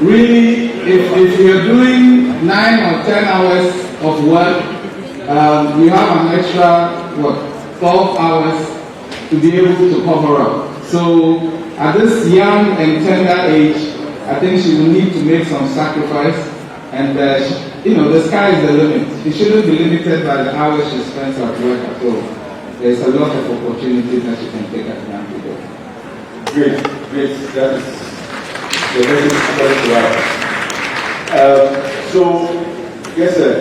really, if you're doing 9 or 10 hours of work, you have an extra 12 hours to be able to cover up. So at this young and tender age, I think she will need to make some sacrifice, and the sky is the limit. It shouldn't be limited by the hours she spends at work at all. There's a lot of opportunities that you can take advantage of. Great. That is the very important to have. So, yes, sir.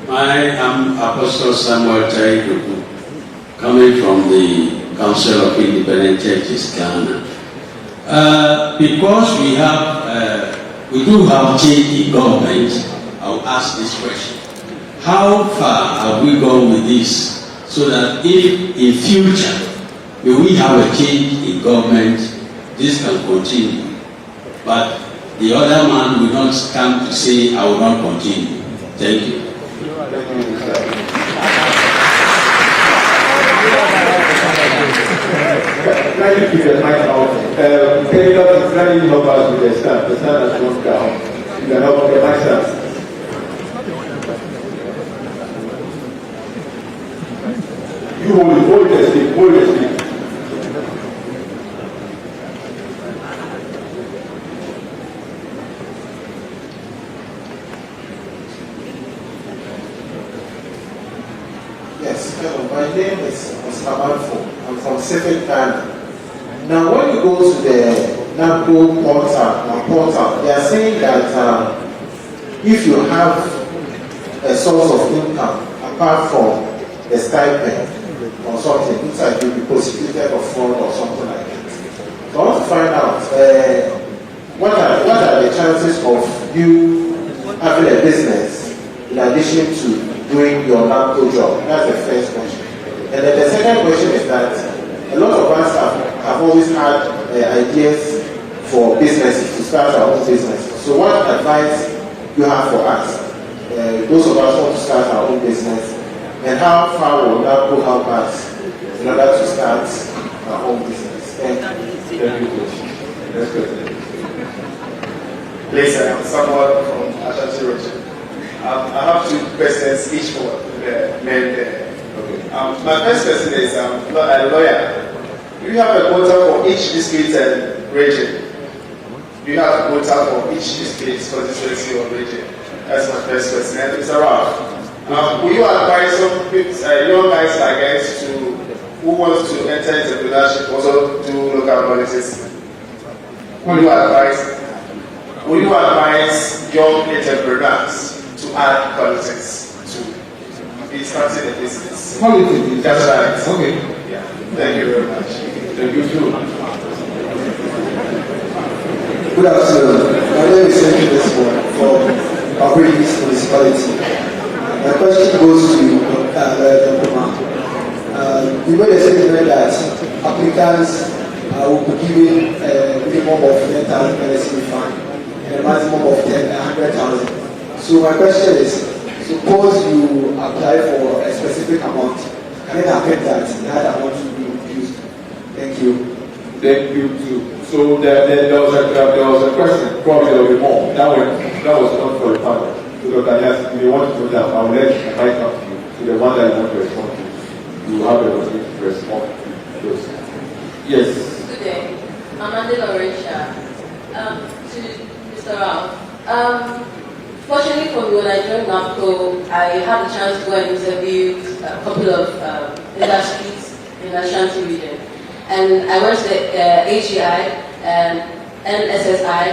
I am Apostle Samuel Taigugu, coming from the Council of Independent Churches, Ghana. Because we do have change in government, I'll ask this question. How far have we gone with this so that if in future we have a change in government, this can continue? But the other man will not come to say, I will not continue. Thank you. Can you keep your mic out? Taylor is trying to help us with the stand. The stand has gone down. You can help the mic stand. You hold the stick, hold the stick. Yes, hello. My name is Mr. Manfo. I'm from Civic Ghana. Now, when you go to the Nabco portal, they are saying that if you have a source of income apart from the stipend or something, looks like you'll be prosecuted of fraud or something like that. So I want to find out what are the chances of you having a business in addition to doing your Nabco job? That's the first question. And then the second question is that a lot of us have always had ideas for businesses, to start our own businesses. So what advice you have for us, those of us who want to start our own business, and how far will Nabco help us in order to start our own business? Thank you. Next question. Please, I am someone from Ashanti region. I have 2 questions each for the men there. Okay. My first question is, I'm a lawyer. Do you have a quota for each district and region? Do you have a quota for each district, constituency, or region? That's my first question. And Mr. Ralph, will you advise some young guys like us who wants to enter entrepreneurship also do local politics? Will you advise young entrepreneurs to add politics to be starting a business? Politics. That's right. Okay. Yeah. Thank you very much. Thank you too. Good afternoon. My name is Henry Desmond from Abridis Municipality. My question goes to Dr. Mark. You made a statement that applicants will be given a minimum of 10,000 NSC fund and a maximum of 100,000. So my question is, suppose you apply for a specific amount, can it happen that that amount will be reduced? Thank you. Thank you too. So there was a question, probably there will be more. That was not for the panel. Because if you want to do that, I will let the mic up to you. the one that you want to respond to, you have the opportunity to respond to those. Yes. Good day. I'm Andy Laurentia. To Mr. Ralph. Fortunately for me, when I joined Nabco, I had the chance to go and interview a couple of industries in the Ashanti region. And I went to the AGI and NSSI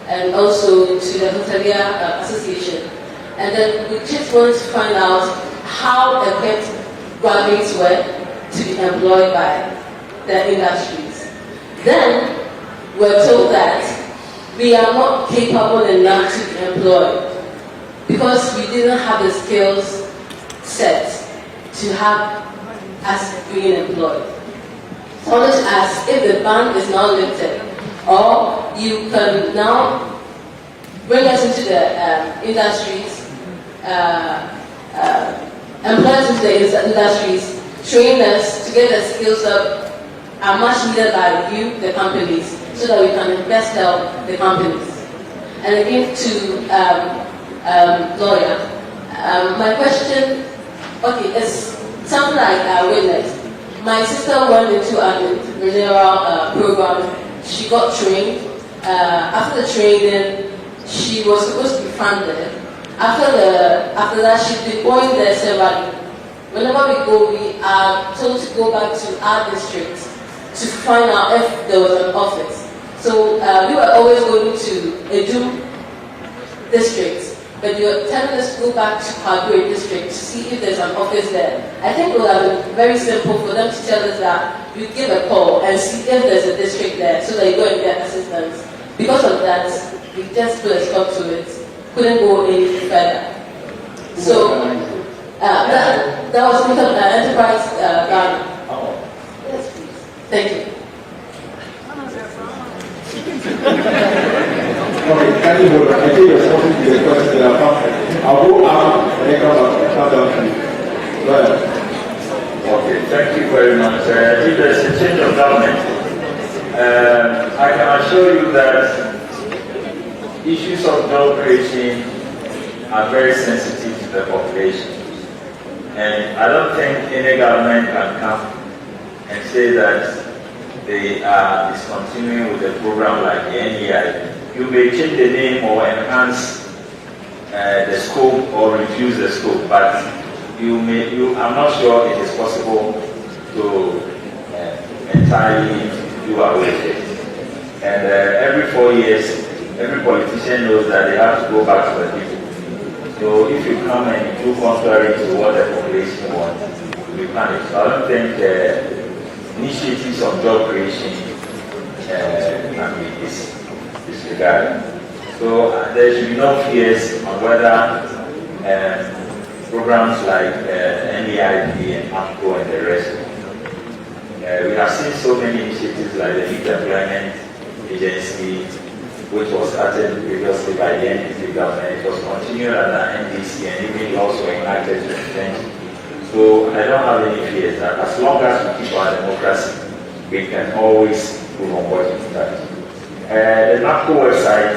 and also to the Hotelier Association. And then we just wanted to find out how equipped graduates were to be employed by the industries. Then we're told that we are not capable enough to be employed because we didn't have the skills set to have us being employed. So I wanted to ask if the ban is now lifted, or you can now bring us into the industries, employ us into the industries, train us to get the skills up are much needed by you, the companies, so that we can best help the companies. And again to lawyer, my question, okay, is something like I witnessed. My sister went into an entrepreneurial program. She got trained. After the training, she was supposed to be funded. After that, she's been going there several. Whenever we go, we are told to go back to our district to find out if there was an office. So we were always going to Edu district, but you were telling us to go back to Kagwe district to see if there's an office there. I think it would have been very simple for them to tell us that you give a call and see if there's a district there so that you go and get assistance. Because of that, we just put a stop to it. Couldn't go any further. So that was with an enterprise Ghana. Yes, please. Thank you. Okay, thank you, brother. I think you're supposed to be the question that I'll go out and then come down to you. Go ahead. Okay, thank you very much. If there's a change of government, I can assure you that issues of job creation are very sensitive to the population. And I don't think any government can come and say that they are discontinuing with a program like the NEI. You may change the name or enhance the scope or reduce the scope, but I'm not sure it is possible to entirely do away with it. And every 4 years, every politician knows that they have to go back to the people. So if you come and do contrary to what the population wants, you'll be punished. So I don't think initiatives of job creation can be disregarded. So there should be no fears on whether programs like NEIP and Nabco and the rest. We have seen so many initiatives like the Youth Employment Agency, which was started previously by the NDC government. It was continued under NDC and even also enacted to extension. So I don't have any fears that as long as we keep our democracy, we can always move on board with that. The Nabco website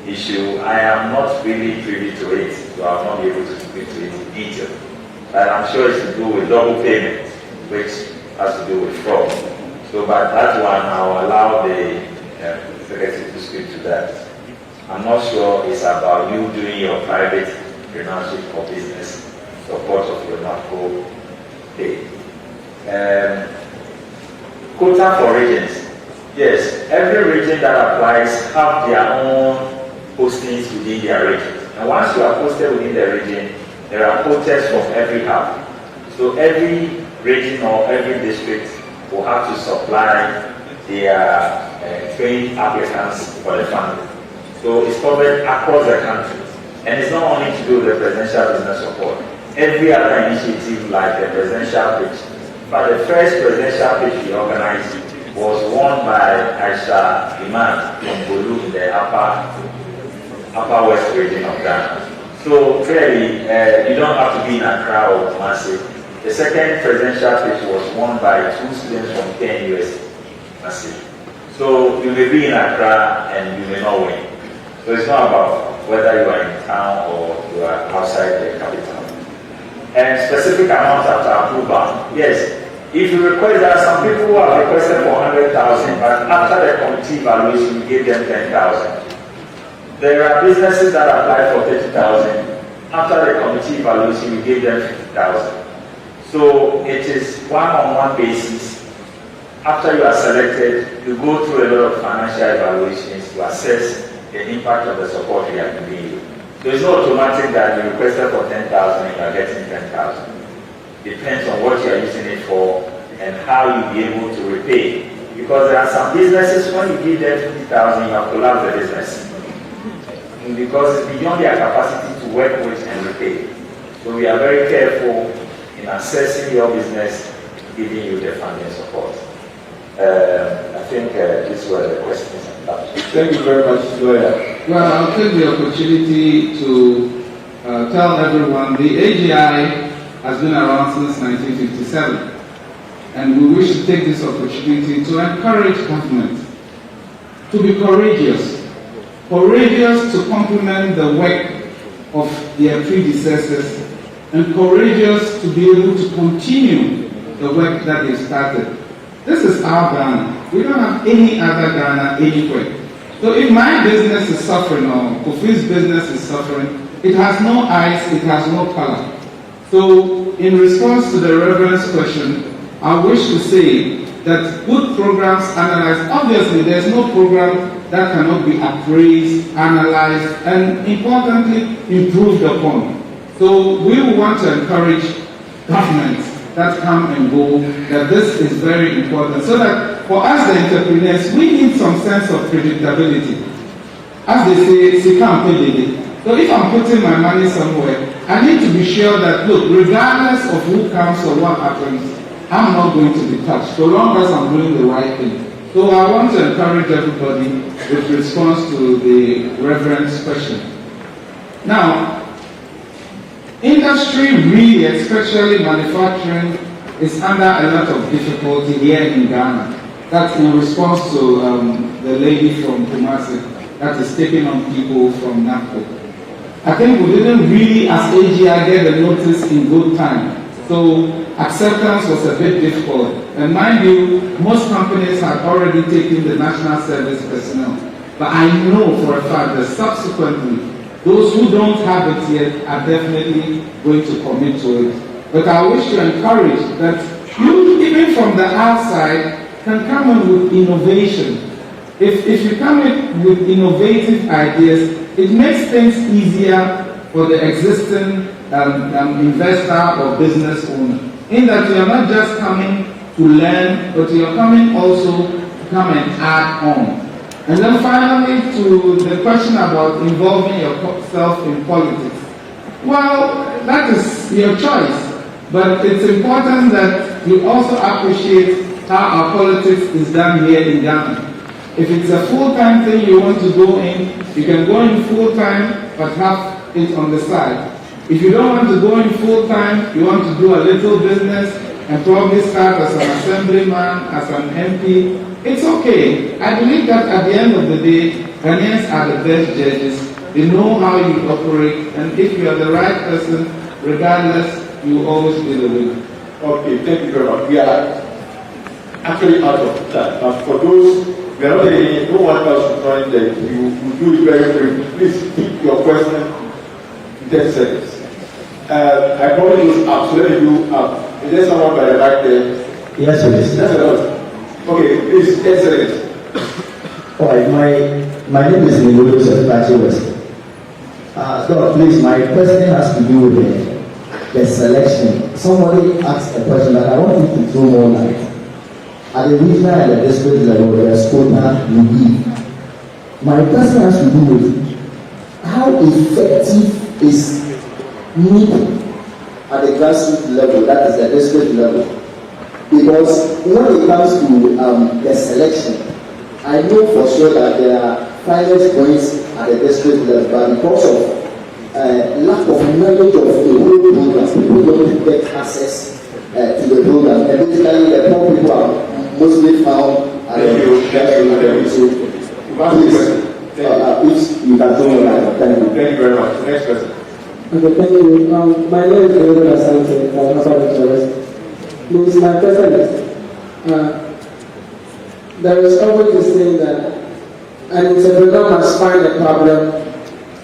issue, I am not really privy to it, so I'll not be able to speak to it in detail. But I'm sure it's to do with double payment, which has to do with fraud. So, but that one, I'll allow the secretary to speak to that. I'm not sure it's about you doing your private entrepreneurship or business support of your Nabco pay. Quota for regions. Yes, every region that applies have their own postings within their region. And once you are posted within the region, there are quotas from every hub. So every region or every district will have to supply their trained applicants for the fund. So it's covered across the country. And it's not only to do with the presidential business support. Every other initiative like the presidential pitch. But the first presidential pitch we organized was won by Aisha Iman from Bolu in the upper west region of Ghana. So clearly, you don't have to be in Accra or Kumasi. The second presidential pitch was won by 2 students from KNUS. So you may be in Accra and you may not win. So it's not about whether you are in town or you are outside the capital. and specific amounts after approval. Yes, if you request, there are some people who have requested for 100,000, but after the committee evaluation, we gave them 10,000. There are businesses that applied for 30,000. After the committee evaluation, we gave them 50,000. So it is one-on-one basis. After you are selected, you go through a lot of financial evaluations to assess the impact of the support we are giving you. So it's not automatic that you requested for 10,000 and you are getting 10,000. Depends on what you are using it for and how you'll be able to repay. Because there are some businesses, when you give them 50,000, you have collapsed the business. Because it's beyond their capacity to work with and repay. So we are very careful in assessing your business, giving you the funding support. I think these were the questions. Thank you very much, lawyer. Well, I'll take the opportunity to tell everyone the AGI has been around since 1957, and we wish to take this opportunity to encourage government to be courageous to complement the work of their predecessors, and courageous to be able to continue the work that they started. This is our Ghana. We don't have any other Ghana anywhere. So if my business is suffering or Kofi's business is suffering, it has no eyes, it has no color. So in response to the Reverend's question, I wish to say that good programs analyzed, obviously there's no program that cannot be appraised, analyzed, and importantly, improved upon. So we want to encourage governments that come and go, that this is very important, so that for us the entrepreneurs, we need some sense of predictability. As they say, so if I'm putting my money somewhere, I need to be sure that, look, regardless of who comes or what happens, I'm not going to be touched, so long as I'm doing the right thing. So I want to encourage everybody with response to the Reverend's question. Now, industry really, especially manufacturing, is under a lot of difficulty here in Ghana. That's in response to the lady from Kumasi that is taking on people from Nabco. I think we didn't really, as AGI, get the notice in good time. So acceptance was a bit difficult. And mind you, most companies have already taken the national service personnel. But I know for a fact that subsequently, those who don't have it yet are definitely going to commit to it. But I wish to encourage that you, even from the outside, can come in with innovation. If you come in with innovative ideas, it makes things easier for the existing investor or business owner. In that you are not just coming to learn, but you are coming also to come and add on. And then finally, to the question about involving yourself in politics. Well, that is your choice. But it's important that you also appreciate how our politics is done here in Ghana. If it's a full-time thing you want to go in, you can go in full-time, but have it on the side. If you don't want to go in full-time, you want to do a little business and probably start as an assemblyman, as an MP, it's okay. I believe that at the end of the day, Ghanaians are the best judges. They know how you operate, and if you are the right person, regardless, you will always be the winner. Okay, thank you very much. We are actually out of time. But for those, we are not getting no one else to join them. You will do it very briefly. Please keep your question in 10 seconds. I probably use up, so let me do up. Is there someone by the back there? Yes, please. Yes, sir. Okay, please, 10 seconds. All right, my name is Nigo Joseph Pachi West. So please, my question has to do with the selection. Somebody asked a question that I want you to throw more light. At the regional and the district level, there's quota you give. My question has to do with how effective is need at the grassroots level, that is the district level. Because when it comes to the selection, I know for sure that there are finest points at the district level, but because of lack of knowledge of the whole program, people don't get access to the program. And basically, the poor people are mostly found at the grassroots level. So, please, if you can do that, thank you. Thank you very much. Next person. Okay, thank you. My name is David Asante from West. Please, my question is, there is always this thing that an entrepreneur must find a problem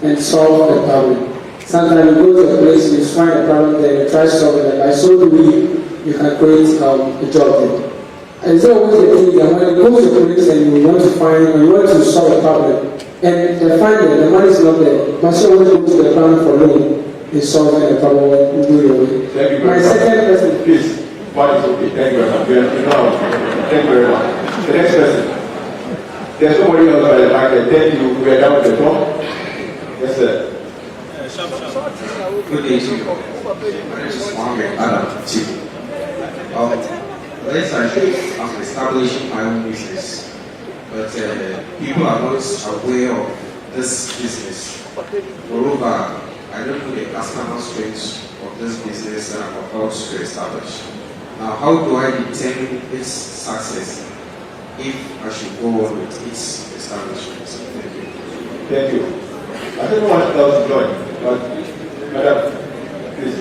and solve the problem. Sometimes you go to a place, you find a problem there, you try to solve it, and by so doing, you can create a job there. And it's always the thing that when you go to a place and you want to find, or you want to solve a problem, and they find it, the money is not there, but you always go to the bank for loan in solving the problem and do your way. Thank you My very much. second question, Please, one is okay. Thank you very much. Thank you very much. The next person. There's nobody else by the mic. Thank you. We are done with the talk. Yes, sir. Good day to you. My name is Mohammed Adam Chief. Yes, I think I'm establishing my own business, but people are not aware of this business. Moreover, I don't know the customer strength of this business that I'm about to establish. Now, how do I determine its success if I should go on with its establishment? Thank you. Thank you. I don't know what else to join, but Madam, please,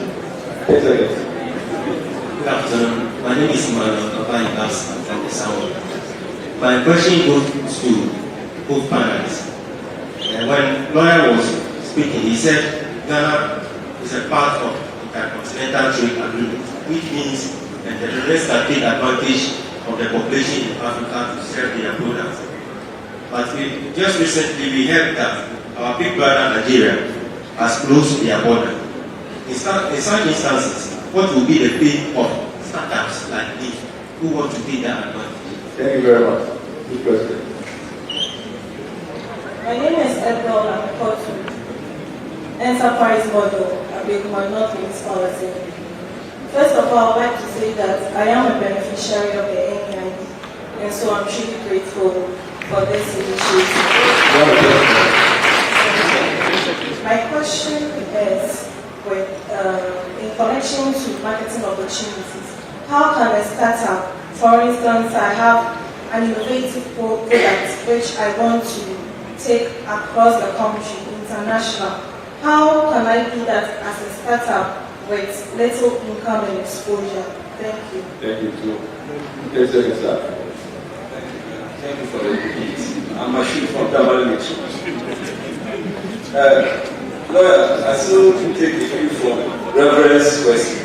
10 seconds. Good afternoon. My name is Manuel Papa Ibas. I'm from the South. My question goes to both panelists. When lawyer was speaking, he said Ghana is a part of the Continental Trade Agreement, which means that the rest can take advantage of the population in Africa to sell their products. But just recently we heard that our big brother Nigeria has closed their border. In such instances, what will be the fate of startups like me who want to take that advantage? Thank you very much. Good question. My name is Edward Akotu. Enterprise model, a big not municipality. First of all, I'd like to say that I am a beneficiary of the NEID, and so I'm truly grateful for this initiative. My question is in connection to marketing opportunities. How can a startup, for instance, I have an innovative product which I want to take across the country, international. How can I do that as a startup with little income and exposure? Thank you. Thank you too. Yes, sir. Thank you for the opportunity. I'm Ashik from Tamale. Lawyer, I still take the view from Reverend's question.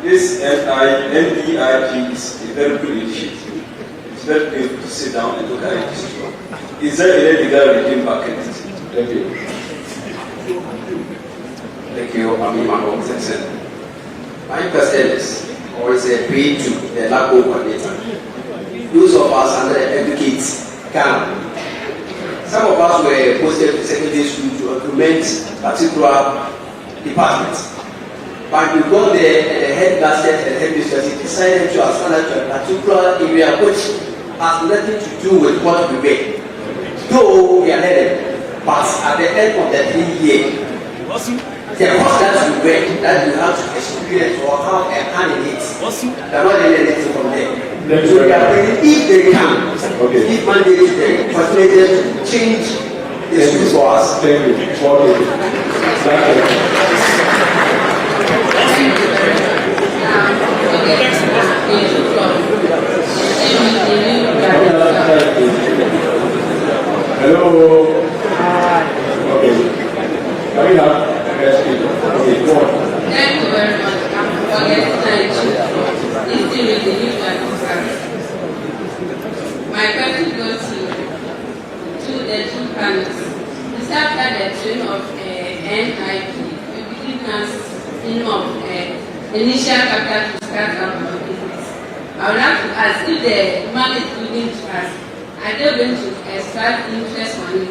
This NEIP is a very good initiative. It's very painful to sit down and look at it. Is there any legal regime back in it? Thank you. Thank you, Emmanuel Simpson. My question is, or is a paid to the Nabco coordinator. Those of us under the educates can. Some of us were posted to secondary school to implement particular departments. But we got the headmasters and headmistresses decided to assign to a particular area which has nothing to do with what we make. Though we are learning, but at the end of the 3 years, the course that you make, that you have to experience or have a hand in it, they're not learning anything from there. So they are bringing, if they can, if mandate to them, facilitate to change the schools for us. Thank you. Hello. Okay. Coming up. Okay, go on. Thank you very much. My question goes to the two panels. We start at the tune of NIP. You begin us initial capital to start up our business. I would like to ask if the money is given to us, are they going to extract interest on it?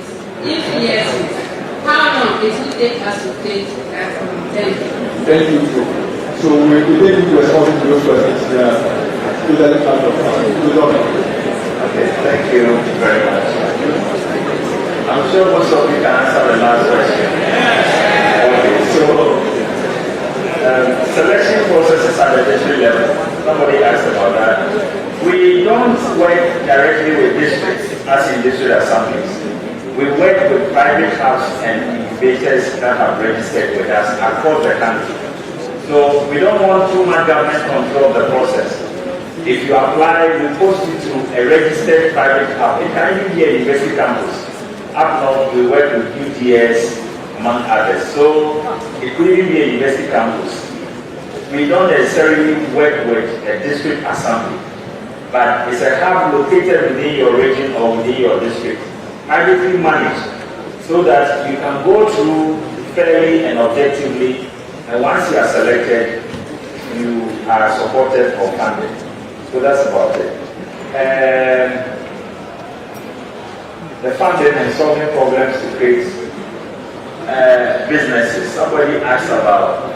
If yes, how long it will take us to pay that? Thank you. Thank you. So we take into response to those questions. Okay, thank you very much. I'm sure most of you can answer the last question. Okay, so selection processes at the district level. Somebody asked about that. We don't work directly with districts as in district assemblies. we work with private hubs and incubators that have registered with us across the country. So we don't want too much government control of the process. If you apply, we post you to a registered private hub. It can even be a university campus. Up north, we work with UTS, among others. So it could even be a university campus. We don't necessarily work with a district assembly, but it's a hub located within your region or within your district, privately managed, so that you can go through fairly and objectively, and once you are selected, you are supported or funded. So that's about it. The funding and solving problems to create businesses. Somebody asked about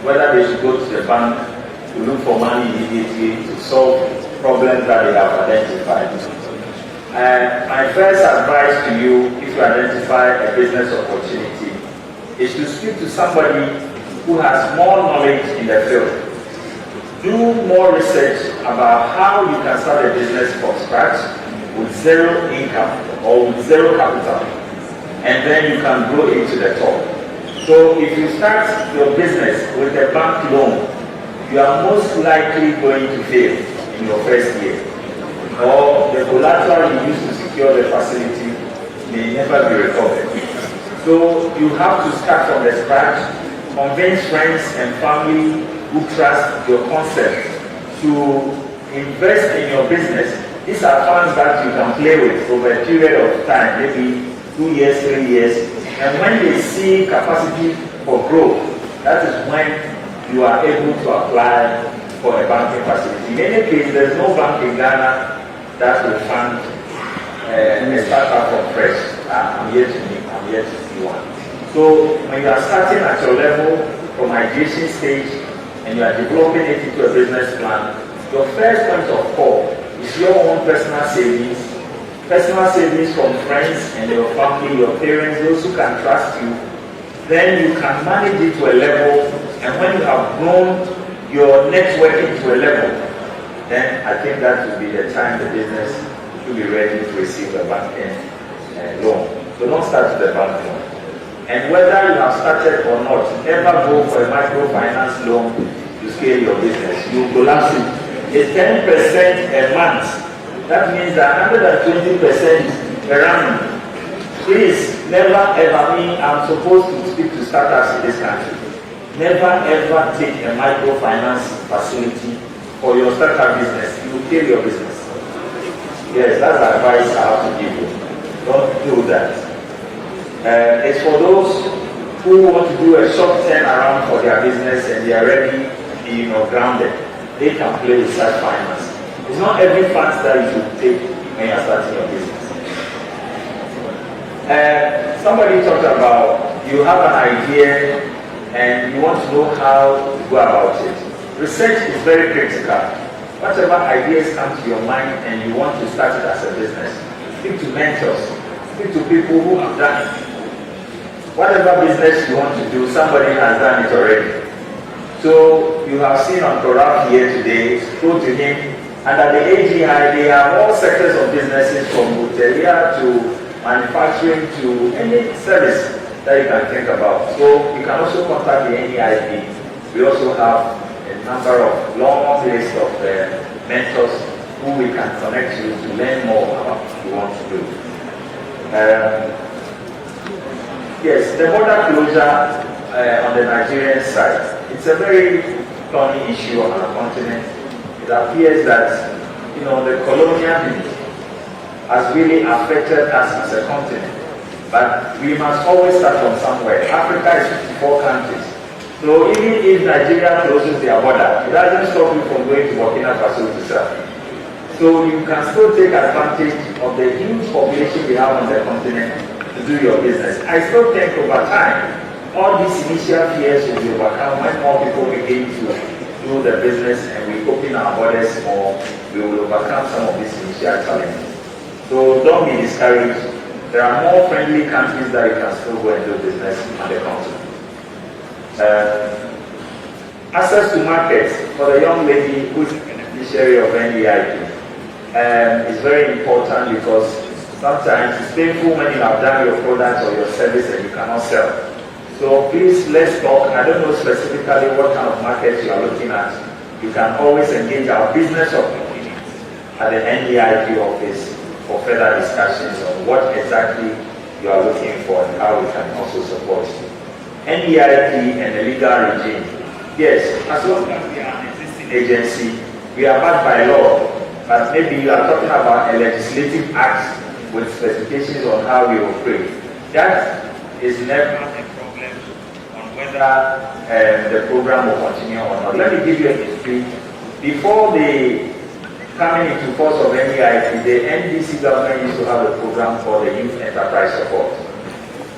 whether they should go to the bank to look for money immediately to solve problems that they have identified. My first advice to you, if you identify a business opportunity, is to speak to somebody who has more knowledge in the field. Do more research about how you can start a business from scratch with zero income or with zero capital, and then you can grow into the top. So if you start your business with a bank loan, you are most likely going to fail in your first year, or the collateral you used to secure the facility may never be recovered. So you have to start from the scratch, convince friends and family who trust your concept to invest in your business. These are funds that you can play with over a period of time, maybe 2 years, 3 years, and when they see capacity for growth, that is when you are able to apply for a banking facility. In any case, there is no bank in Ghana that will fund a startup from fresh. I'm yet to see one. So when you are starting at your level from ideation stage and you are developing it into a business plan, your first point of call is your own personal savings from friends and your family, your parents, those who can trust you. Then you can manage it to a level, and when you have grown your networking to a level, then I think that will be the time the business will be ready to receive a banking loan. So don't start with a bank loan. And whether you have started or not, never go for a microfinance loan to scale your business. You collapse it. It's 10% a month. That means that 120% per annum. Please, never ever, I'm supposed to speak to startups in this country. Never ever take a microfinance facility for your startup business. You will kill your business. Yes, that's the advice I have to give you. Don't do that. It's for those who want to do a short turnaround for their business and they are ready, grounded. They can play with such finance. It's not every fund that you should take when you are starting your business. Somebody talked about you have an idea and you want to know how to go about it. Research is very critical. Whatever ideas come to your mind and you want to start it as a business, speak to mentors, speak to people who have done it. Whatever business you want to do, somebody has done it already. So you have seen on Corrupt here today, go to him, and at the AGI they have all sectors of businesses from hotelier to manufacturing to any service that you can think about. So you can also contact the NEIP. We also have a number of long list of mentors who we can connect you to learn more about what you want to do. Yes, the border closure on the Nigerian side, it's a very thorny issue on our continent. It appears that, the colonialism has really affected us as a continent. But we must always start from somewhere. Africa is 54 countries. So even if Nigeria closes their border, it doesn't stop you from going to Burkina Faso to serve. So you can still take advantage of the huge population we have on the continent to do your business. I still think over time, all these initial fears will be overcome when more people begin to do the business and we open our borders more, we will overcome some of these initial challenges. So don't be discouraged. There are more friendly countries that you can still go and do business on the continent. Access to markets for the young lady who is a beneficiary of NEIP is very important because sometimes it's painful when you have done your product or your service and you cannot sell. So please, let's talk. I don't know specifically what kind of market you are looking at. You can always engage our business opportunities at the NDIP office for further discussions on what exactly you are looking for and how we can also support you. NDIP and the legal regime. Yes, as long as we are an existing agency, we are backed by law, but maybe you are talking about a legislative act with specifications on how we operate. That is never a problem on whether the program will continue or not. Let me give you a history. Before the coming into force of NDIP, the NDC government used to have a program called the Youth Enterprise Support.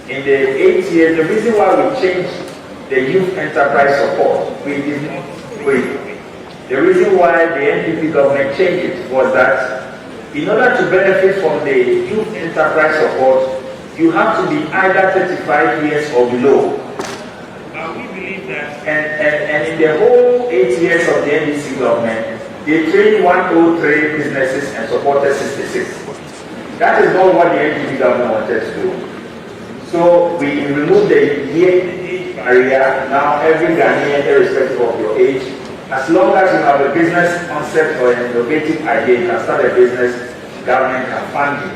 In the 8 years, the reason why we changed the Youth Enterprise Support, we did not wait. The reason why the NDP government changed it was that in order to benefit from the Youth Enterprise Support, you have to be either 35 years or below. And we believe that, and in the whole 8 years of the NDC government, they trained 103 businesses and supported 66. That is not what the NDP government wanted to do. So we removed the age barrier. Now every Ghanaian, irrespective of your age, as long as you have a business concept or an innovative idea, you can start a business, government can fund you.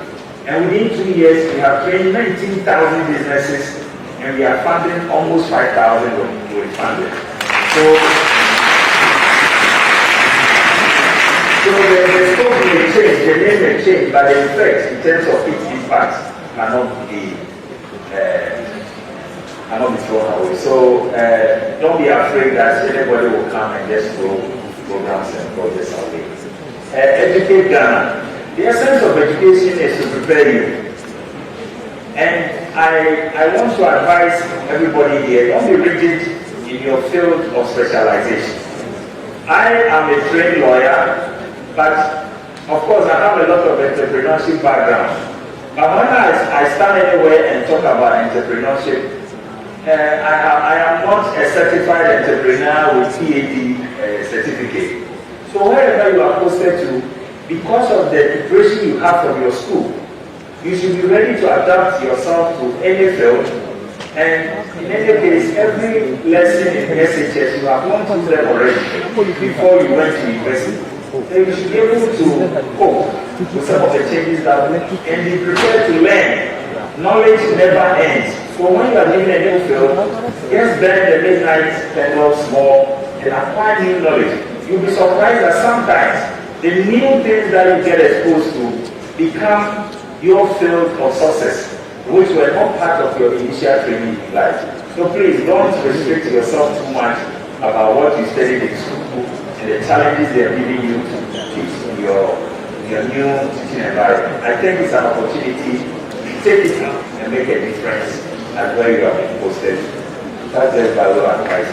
And within 2 years, we have trained 19,000 businesses and we are funding almost 5,000 will be funded. So the scope may change, the name may change, but the effect in terms of its impact cannot be thrown away. So don't be afraid that anybody will come and just throw programs and projects away. Educate Ghana. The essence of education is to prepare you. And I want to advise everybody here, don't be rigid in your field of specialization. I am a trained lawyer, but of course I have a lot of entrepreneurship background. But when I stand anywhere and talk about entrepreneurship, I am not a certified entrepreneur with PhD certificate. So wherever you are posted to, because of the preparation you have from your school, you should be ready to adapt yourself to any field. And in any case, every lesson in SHS, you have gone through them already before you went to university. So you should be able to cope with some of the changes that and be prepared to learn. Knowledge never ends. So when you are given a new field, just bend the midnight pendulum more and acquire new knowledge. You'll be surprised that sometimes the new things that you get exposed to become your field of success, which were not part of your initial training in life. So please don't restrict yourself too much about what you studied in school and the challenges they are giving you to teach in your new teaching environment. I think it's an opportunity to take it out and make a difference at where you have been posted. That's just my little advice.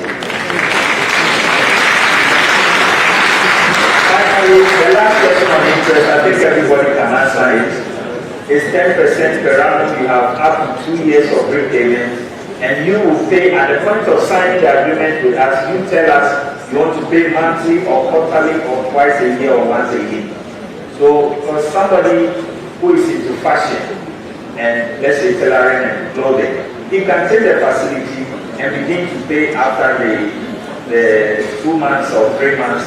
Finally, the last question on interest, I think everybody can answer it. Is 10% per annum. You have up to 2 years of repayment, and you will pay at the point of signing the agreement with us. You tell us you want to pay monthly or quarterly or twice a year or once a year. So for somebody who is into fashion and let's say tailoring and clothing, he can take the facility and begin to pay after the 2 months or 3 months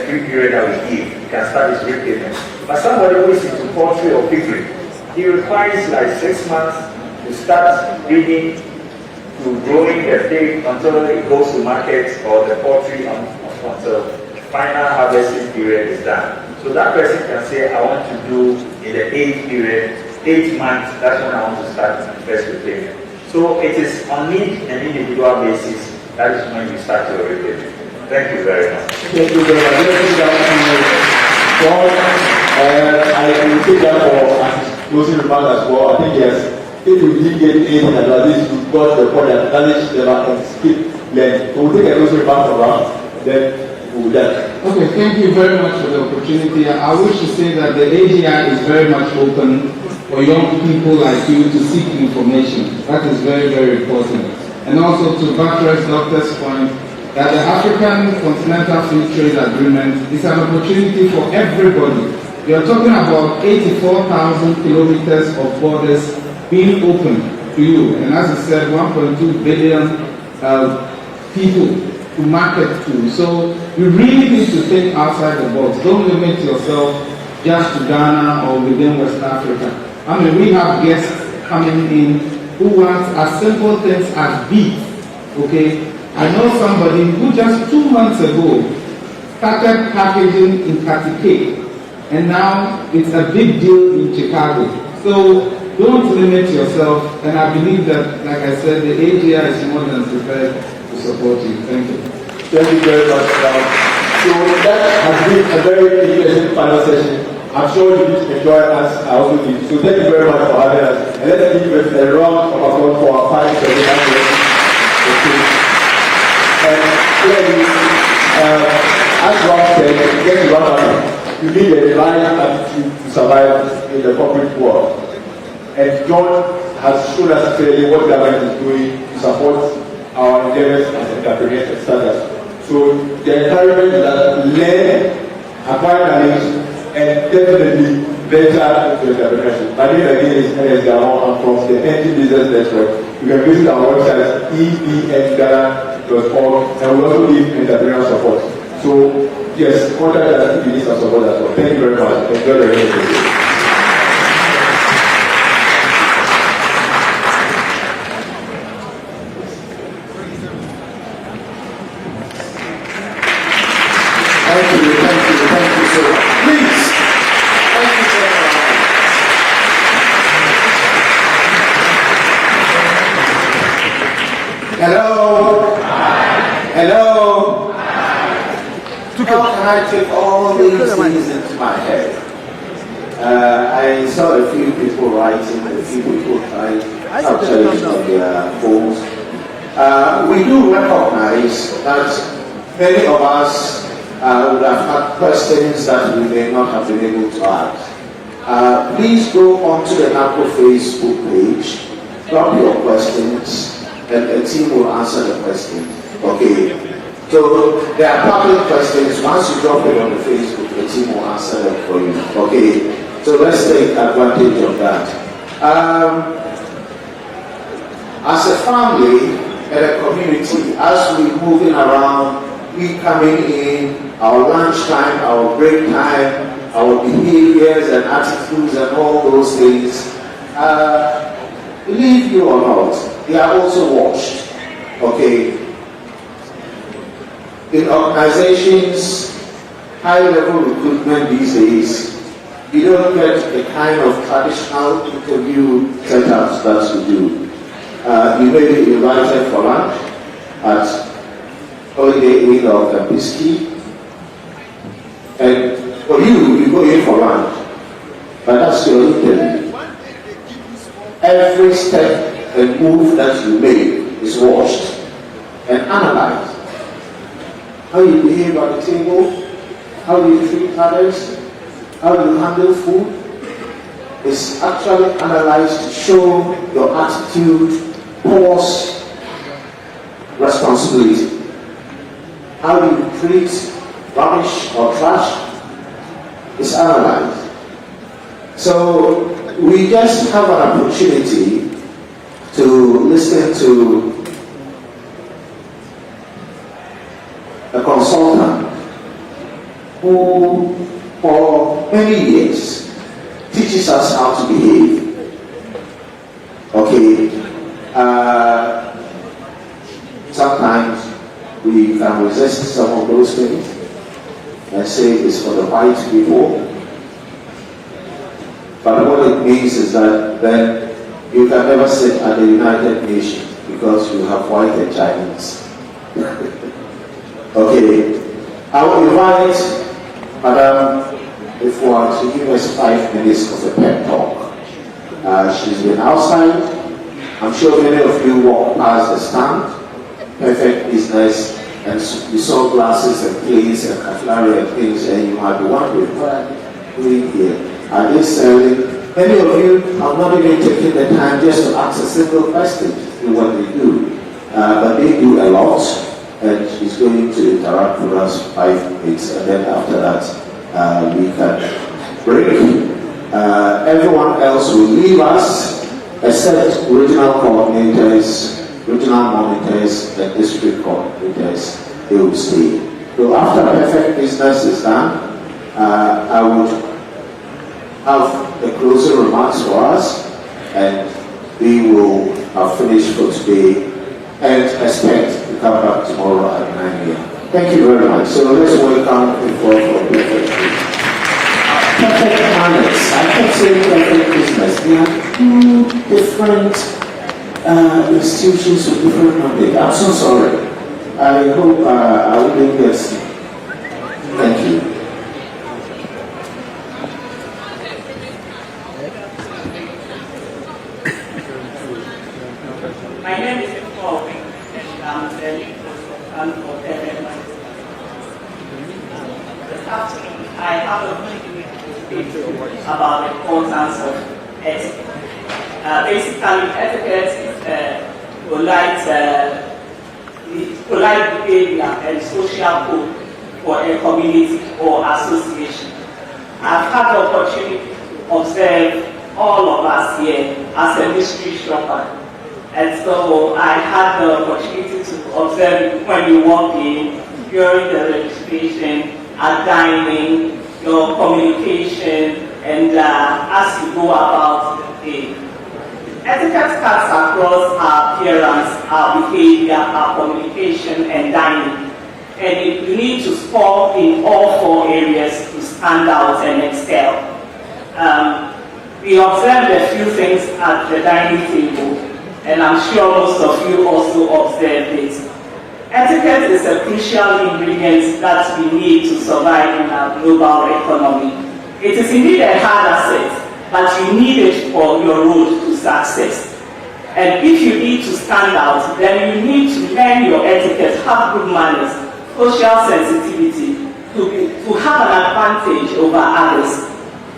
free period that we give. He can start his repayment. But somebody who is into poultry or piggery, he requires like 6 months to start breeding, to growing the pig until it goes to market, or the poultry until the final harvesting period is done. So that person can say, I want to do in the 8th period, 8 months, that's when I want to start my first repayment. So it is on need and individual basis, that is when you start your repayment. Thank you very much. Thank you very much. I will take that for closing remarks as well. I think yes, if you didn't get anything about this, you got the point that knowledge never ends. Keep learning. So we'll take a closing remark from us, then we'll done. Okay, thank you very much for the opportunity. I wish to say that the AGI is very much open for young people like you to seek information. That is very, very important. And also to buttress Doctor's point, that the African Continental Free Trade Agreement is an opportunity for everybody You're talking about 84,000 kilometers of borders being open to you, and as I said, 1.2 billion people to market to. So you really need to think outside the box. Don't limit yourself just to Ghana or within West Africa. I mean, we have guests coming in who want as simple things as beef. Okay, I know somebody who just 2 months ago started packaging in Katikate, and now it's a big deal in Chicago. So don't limit yourself, and I believe that, like I said, the AGI is more than prepared to support you. Thank you. Thank you very much. So that has been a very interesting panel session. I'm sure you did enjoy us. I also did. So thank you very much for having us. And let's give a round of applause for our panel session. And clearly, as Rob said, get to run up. You need a reliant attitude to survive in the corporate world. And John has shown us clearly what government is doing to support our endeavors as entrepreneurs and startups. So the encouragement is that learn, acquire knowledge, and definitely venture into entrepreneurship. My name again is Ernest Gavon. I'm from the Energy Business Network. You can visit our website ebnghana.org, and we also give entrepreneurial support. So yes, contact us if you need some support as well. Thank you very much. Enjoy the rest of the day. Thank you so much. Please, thank you so much. Hello? Hello? How can I take all these things into my head? I saw a few people writing, a few people trying capturing on their phones. We do recognize that many of us would have had questions that we may not have been able to ask. Please go onto the Nabco Facebook page, drop your questions, and the team will answer the questions. Okay. So there are public questions. Once you drop it on the Facebook, the team will answer them for you. Okay. So let's take advantage of that. As a family and a community, as we're moving around, we coming in, our lunchtime, our break time, our behaviors and attitudes and all those things, believe you or not, they are also watched. Okay. In organizations, high-level recruitment these days, you don't get the kind of traditional interview setups that you do. You may be invited for lunch at Holiday Inn or Kabisky, and for you go in for lunch, but that's your interview. Every step and move that you make is watched and analyzed. How you behave at the table, how you treat others, how you handle food is actually analyzed to show your attitude towards responsibility. How you treat rubbish or trash is analyzed. So we just have an opportunity to listen to a consultant who for many years teaches us how to behave. Okay. Sometimes we can resist some of those things and say it's for the white people. But what it means is that then you can never sit at the United Nations because you have white and Chinese. Okay. I will invite Madam Ifua to give us 5 minutes of a pep talk. She's been outside. I'm sure many of you walk past the stand. Perfect business, and you saw glasses and plates and cutlery and things, and you might be wondering, what are they doing here? Are they selling? Many of you have not even taken the time just to ask a simple question to what they do. But they do a lot, and she's going to interact with us 5 minutes, and then after that, we can break. Everyone else will leave us except regional coordinators, regional monitors, and district coordinators. They will stay. So after perfect business is done, I would have the closing remarks for us, and we will have finished for today and expect to come back tomorrow at 9 a.m. Thank you very much. So let's welcome people for perfect business. Perfect manners. I kept saying perfect business. They are two different institutions with different mandates. I'm so sorry. I hope I wouldn't get sick. Thank you. My name is Paul, and I'm the lead consultant for development. This afternoon, I have a opportunity to speak about the importance of etiquette. Basically, etiquette is polite behavior and social code for a community or association. I've had the opportunity to observe all of us here as a mystery shopper. And so I had the opportunity to observe when you walk in, during the registration, at dining, your communication, and as you go about the day. Etiquette cuts across our appearance, our behavior, our communication, and dining. And you need to score in all four areas to stand out and excel. We observed a few things at the dining table, and I'm sure most of you also observed it. Etiquette is a crucial ingredient that we need to survive in our global economy. It is indeed a hard asset, but you need it for your road to success. And if you need to stand out, then you need to learn your etiquette, have good manners, social sensitivity, to have an advantage over others.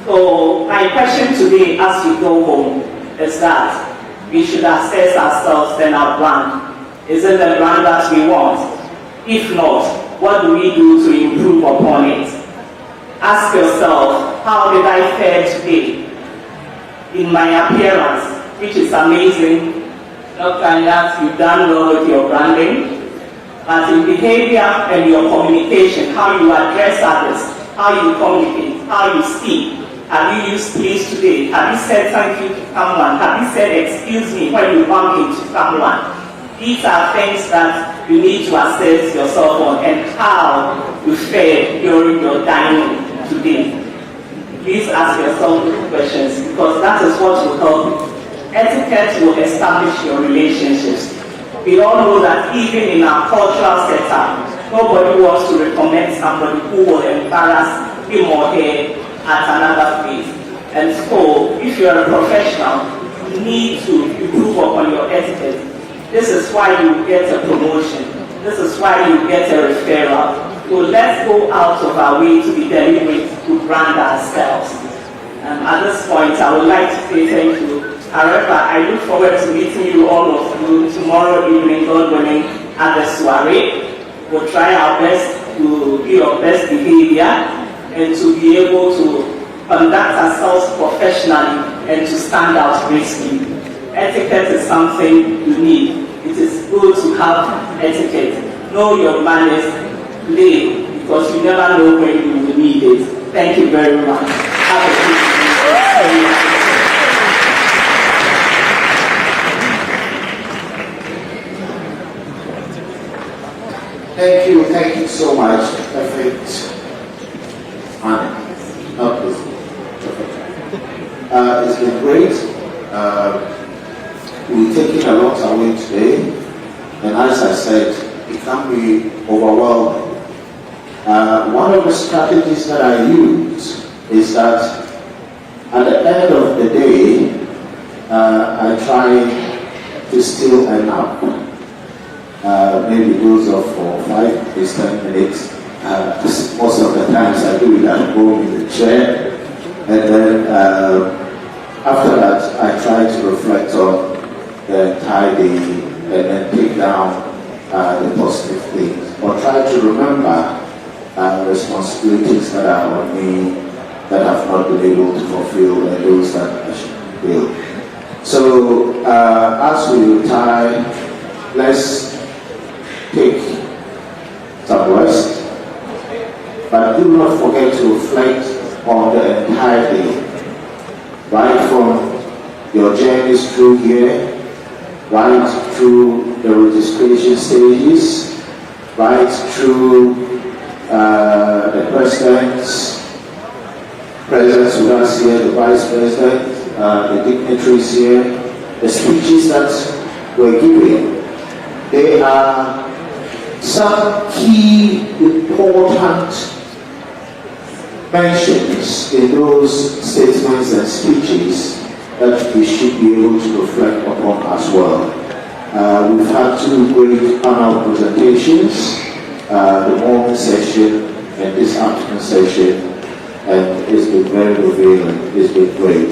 So my question today as we go home is that we should assess ourselves and our brand. Is it the brand that we want? If not, what do we do to improve upon it? Ask yourself, how did I fare today? In my appearance, which is amazing. Not only that, you've done well with your branding, but in behavior and your communication, how you address others, how you communicate, how you speak. Have you used please today? Have you said thank you to someone? Have you said excuse me when you bump into someone? These are things that you need to assess yourself on and how you fared during your dining today. Please ask yourself these questions because that is what will help you. Etiquette will establish your relationships. We all know that even in our cultural setup, nobody wants to recommend somebody who will embarrass him or her at another place. And so, if you're a professional, you need to improve upon your etiquette. This is why you get a promotion. This is why you get a referral. So let's go out of our way to be deliberate to brand ourselves. At this point, I would like to say thank you. However, I look forward to meeting you all of you tomorrow evening, God willing, at the soiree. We'll try our best to be your best behavior and to be able to conduct ourselves professionally and to stand out gracefully. Etiquette is something you need. It is good to have etiquette. Know your manners today because you never know when you will need it. Thank you very much. Have a good evening. Thank you so much. Perfect. Not this. It's been great. We're taking a lot away today, and as I said, it can be overwhelming. One of the strategies that I use is that at the end of the day, I try to still end up. Maybe goes off for 5 to 10 minutes. Most of the times I do it at home in the chair, and then after that I try to reflect on the entire day and then take down the positive things, or try to remember responsibilities that are on me that have not been able to fulfill and those that will. So as we retire, let's take some rest, but do not forget to reflect on the entire day, right from your journeys through here, right through the registration stages, right through the president's presence with us here, the vice president, the dignitaries here, the speeches that were given. There are some key important mentions in those statements and speeches that we should be able to reflect upon as well. We've had two great panel presentations, the morning session and this afternoon session, and it's been very revealing, it's been great.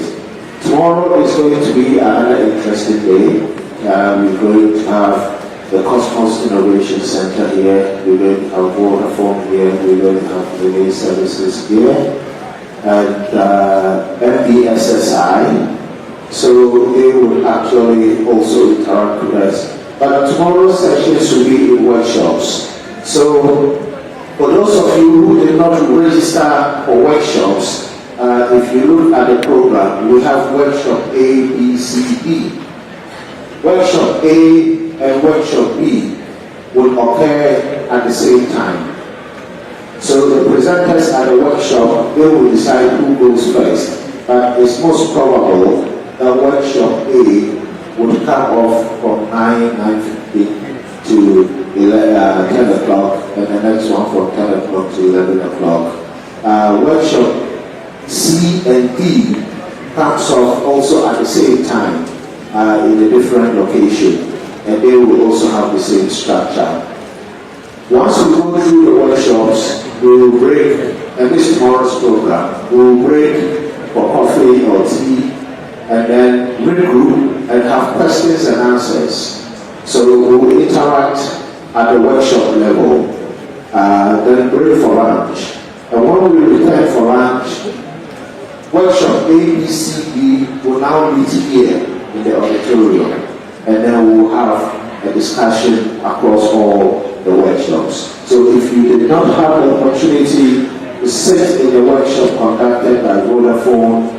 Tomorrow is going to be another interesting day. We're going to have the Cosmos Innovation Center here, we're going to have Vodafone here, we're going to have relay services here, and MBSSI. So they will actually also interact with us. But tomorrow's sessions will be in workshops. So for those of you who did not register for workshops, if you look at the program, we have workshop A, B, C, D. Workshop A and workshop B will occur at the same time. So the presenters at the workshop, they will decide who goes first. But it's most probable that workshop A would come off from 9:15 to 10 o'clock, and the next one from 10 o'clock to 11 o'clock. Workshop C and D comes off also at the same time in a different location, and they will also have the same structure. Once we go through the workshops, we will break, and this is tomorrow's program, we will break for coffee or tea, and then regroup and have questions and answers. So we will interact at the workshop level, then break for lunch. And when we return for lunch, workshop A, B, C, D will now meet here in the auditorium, and then we will have a discussion across all the workshops. So if you did not have the opportunity to sit in the workshop conducted by Vodafone,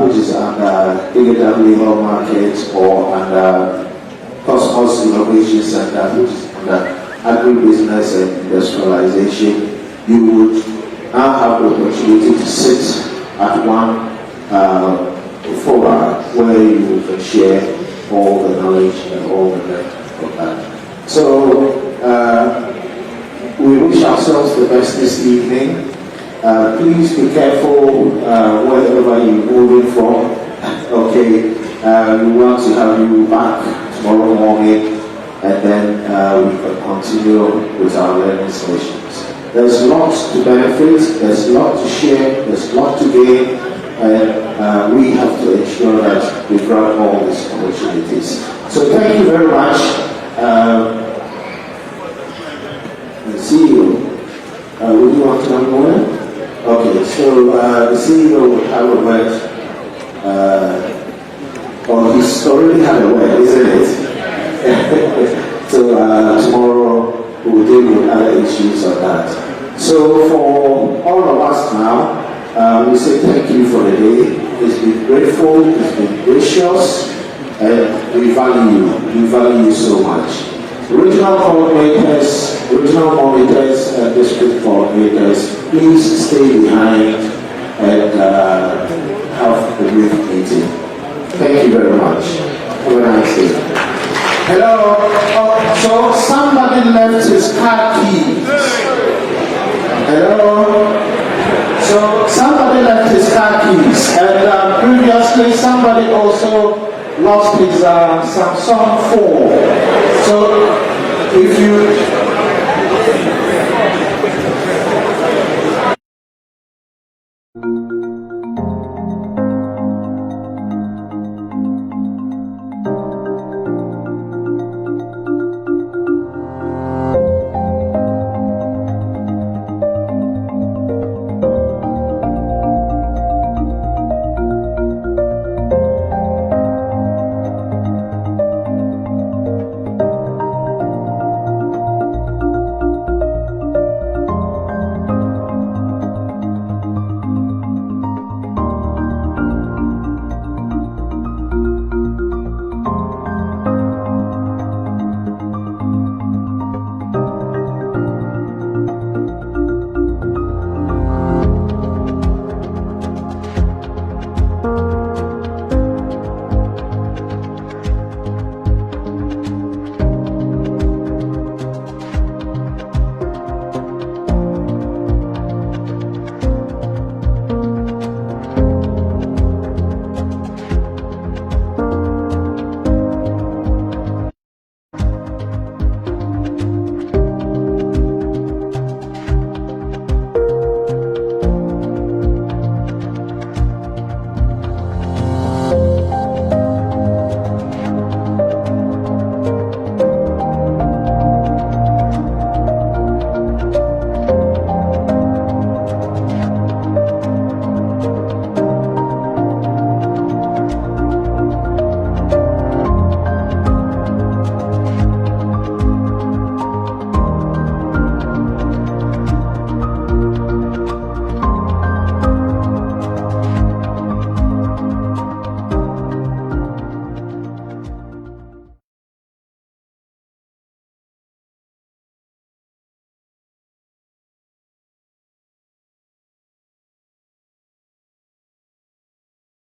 which is under Digital Labor Market, or under Cosmos Innovation Center, which is under Agribusiness and Industrialization, you would now have the opportunity to sit at one forum where you can share all the knowledge and all the depth of that. So we wish ourselves the best this evening. Please be careful wherever you're moving from. Okay, we want to have you back tomorrow morning, and then we can continue with our learning sessions. There's lots to benefit, there's a lot to share, there's a lot to gain, and we have to ensure that we grab all these opportunities. So thank you very much. The CEO, would you want to have a word? Okay, so the CEO will have a word, or he's already had a word, isn't it? So tomorrow we will deal with other issues on that. So for all of us now, we say thank you for the day. It's been grateful, it's been gracious, and we value you so much. Regional coordinators, regional monitors, and district coordinators, please stay behind and have a brief meeting. Thank you very much. Have a nice day. Hello. Oh, so somebody left his car keys. Hello. So somebody left his car keys, and previously somebody also lost his Samsung phone. So if you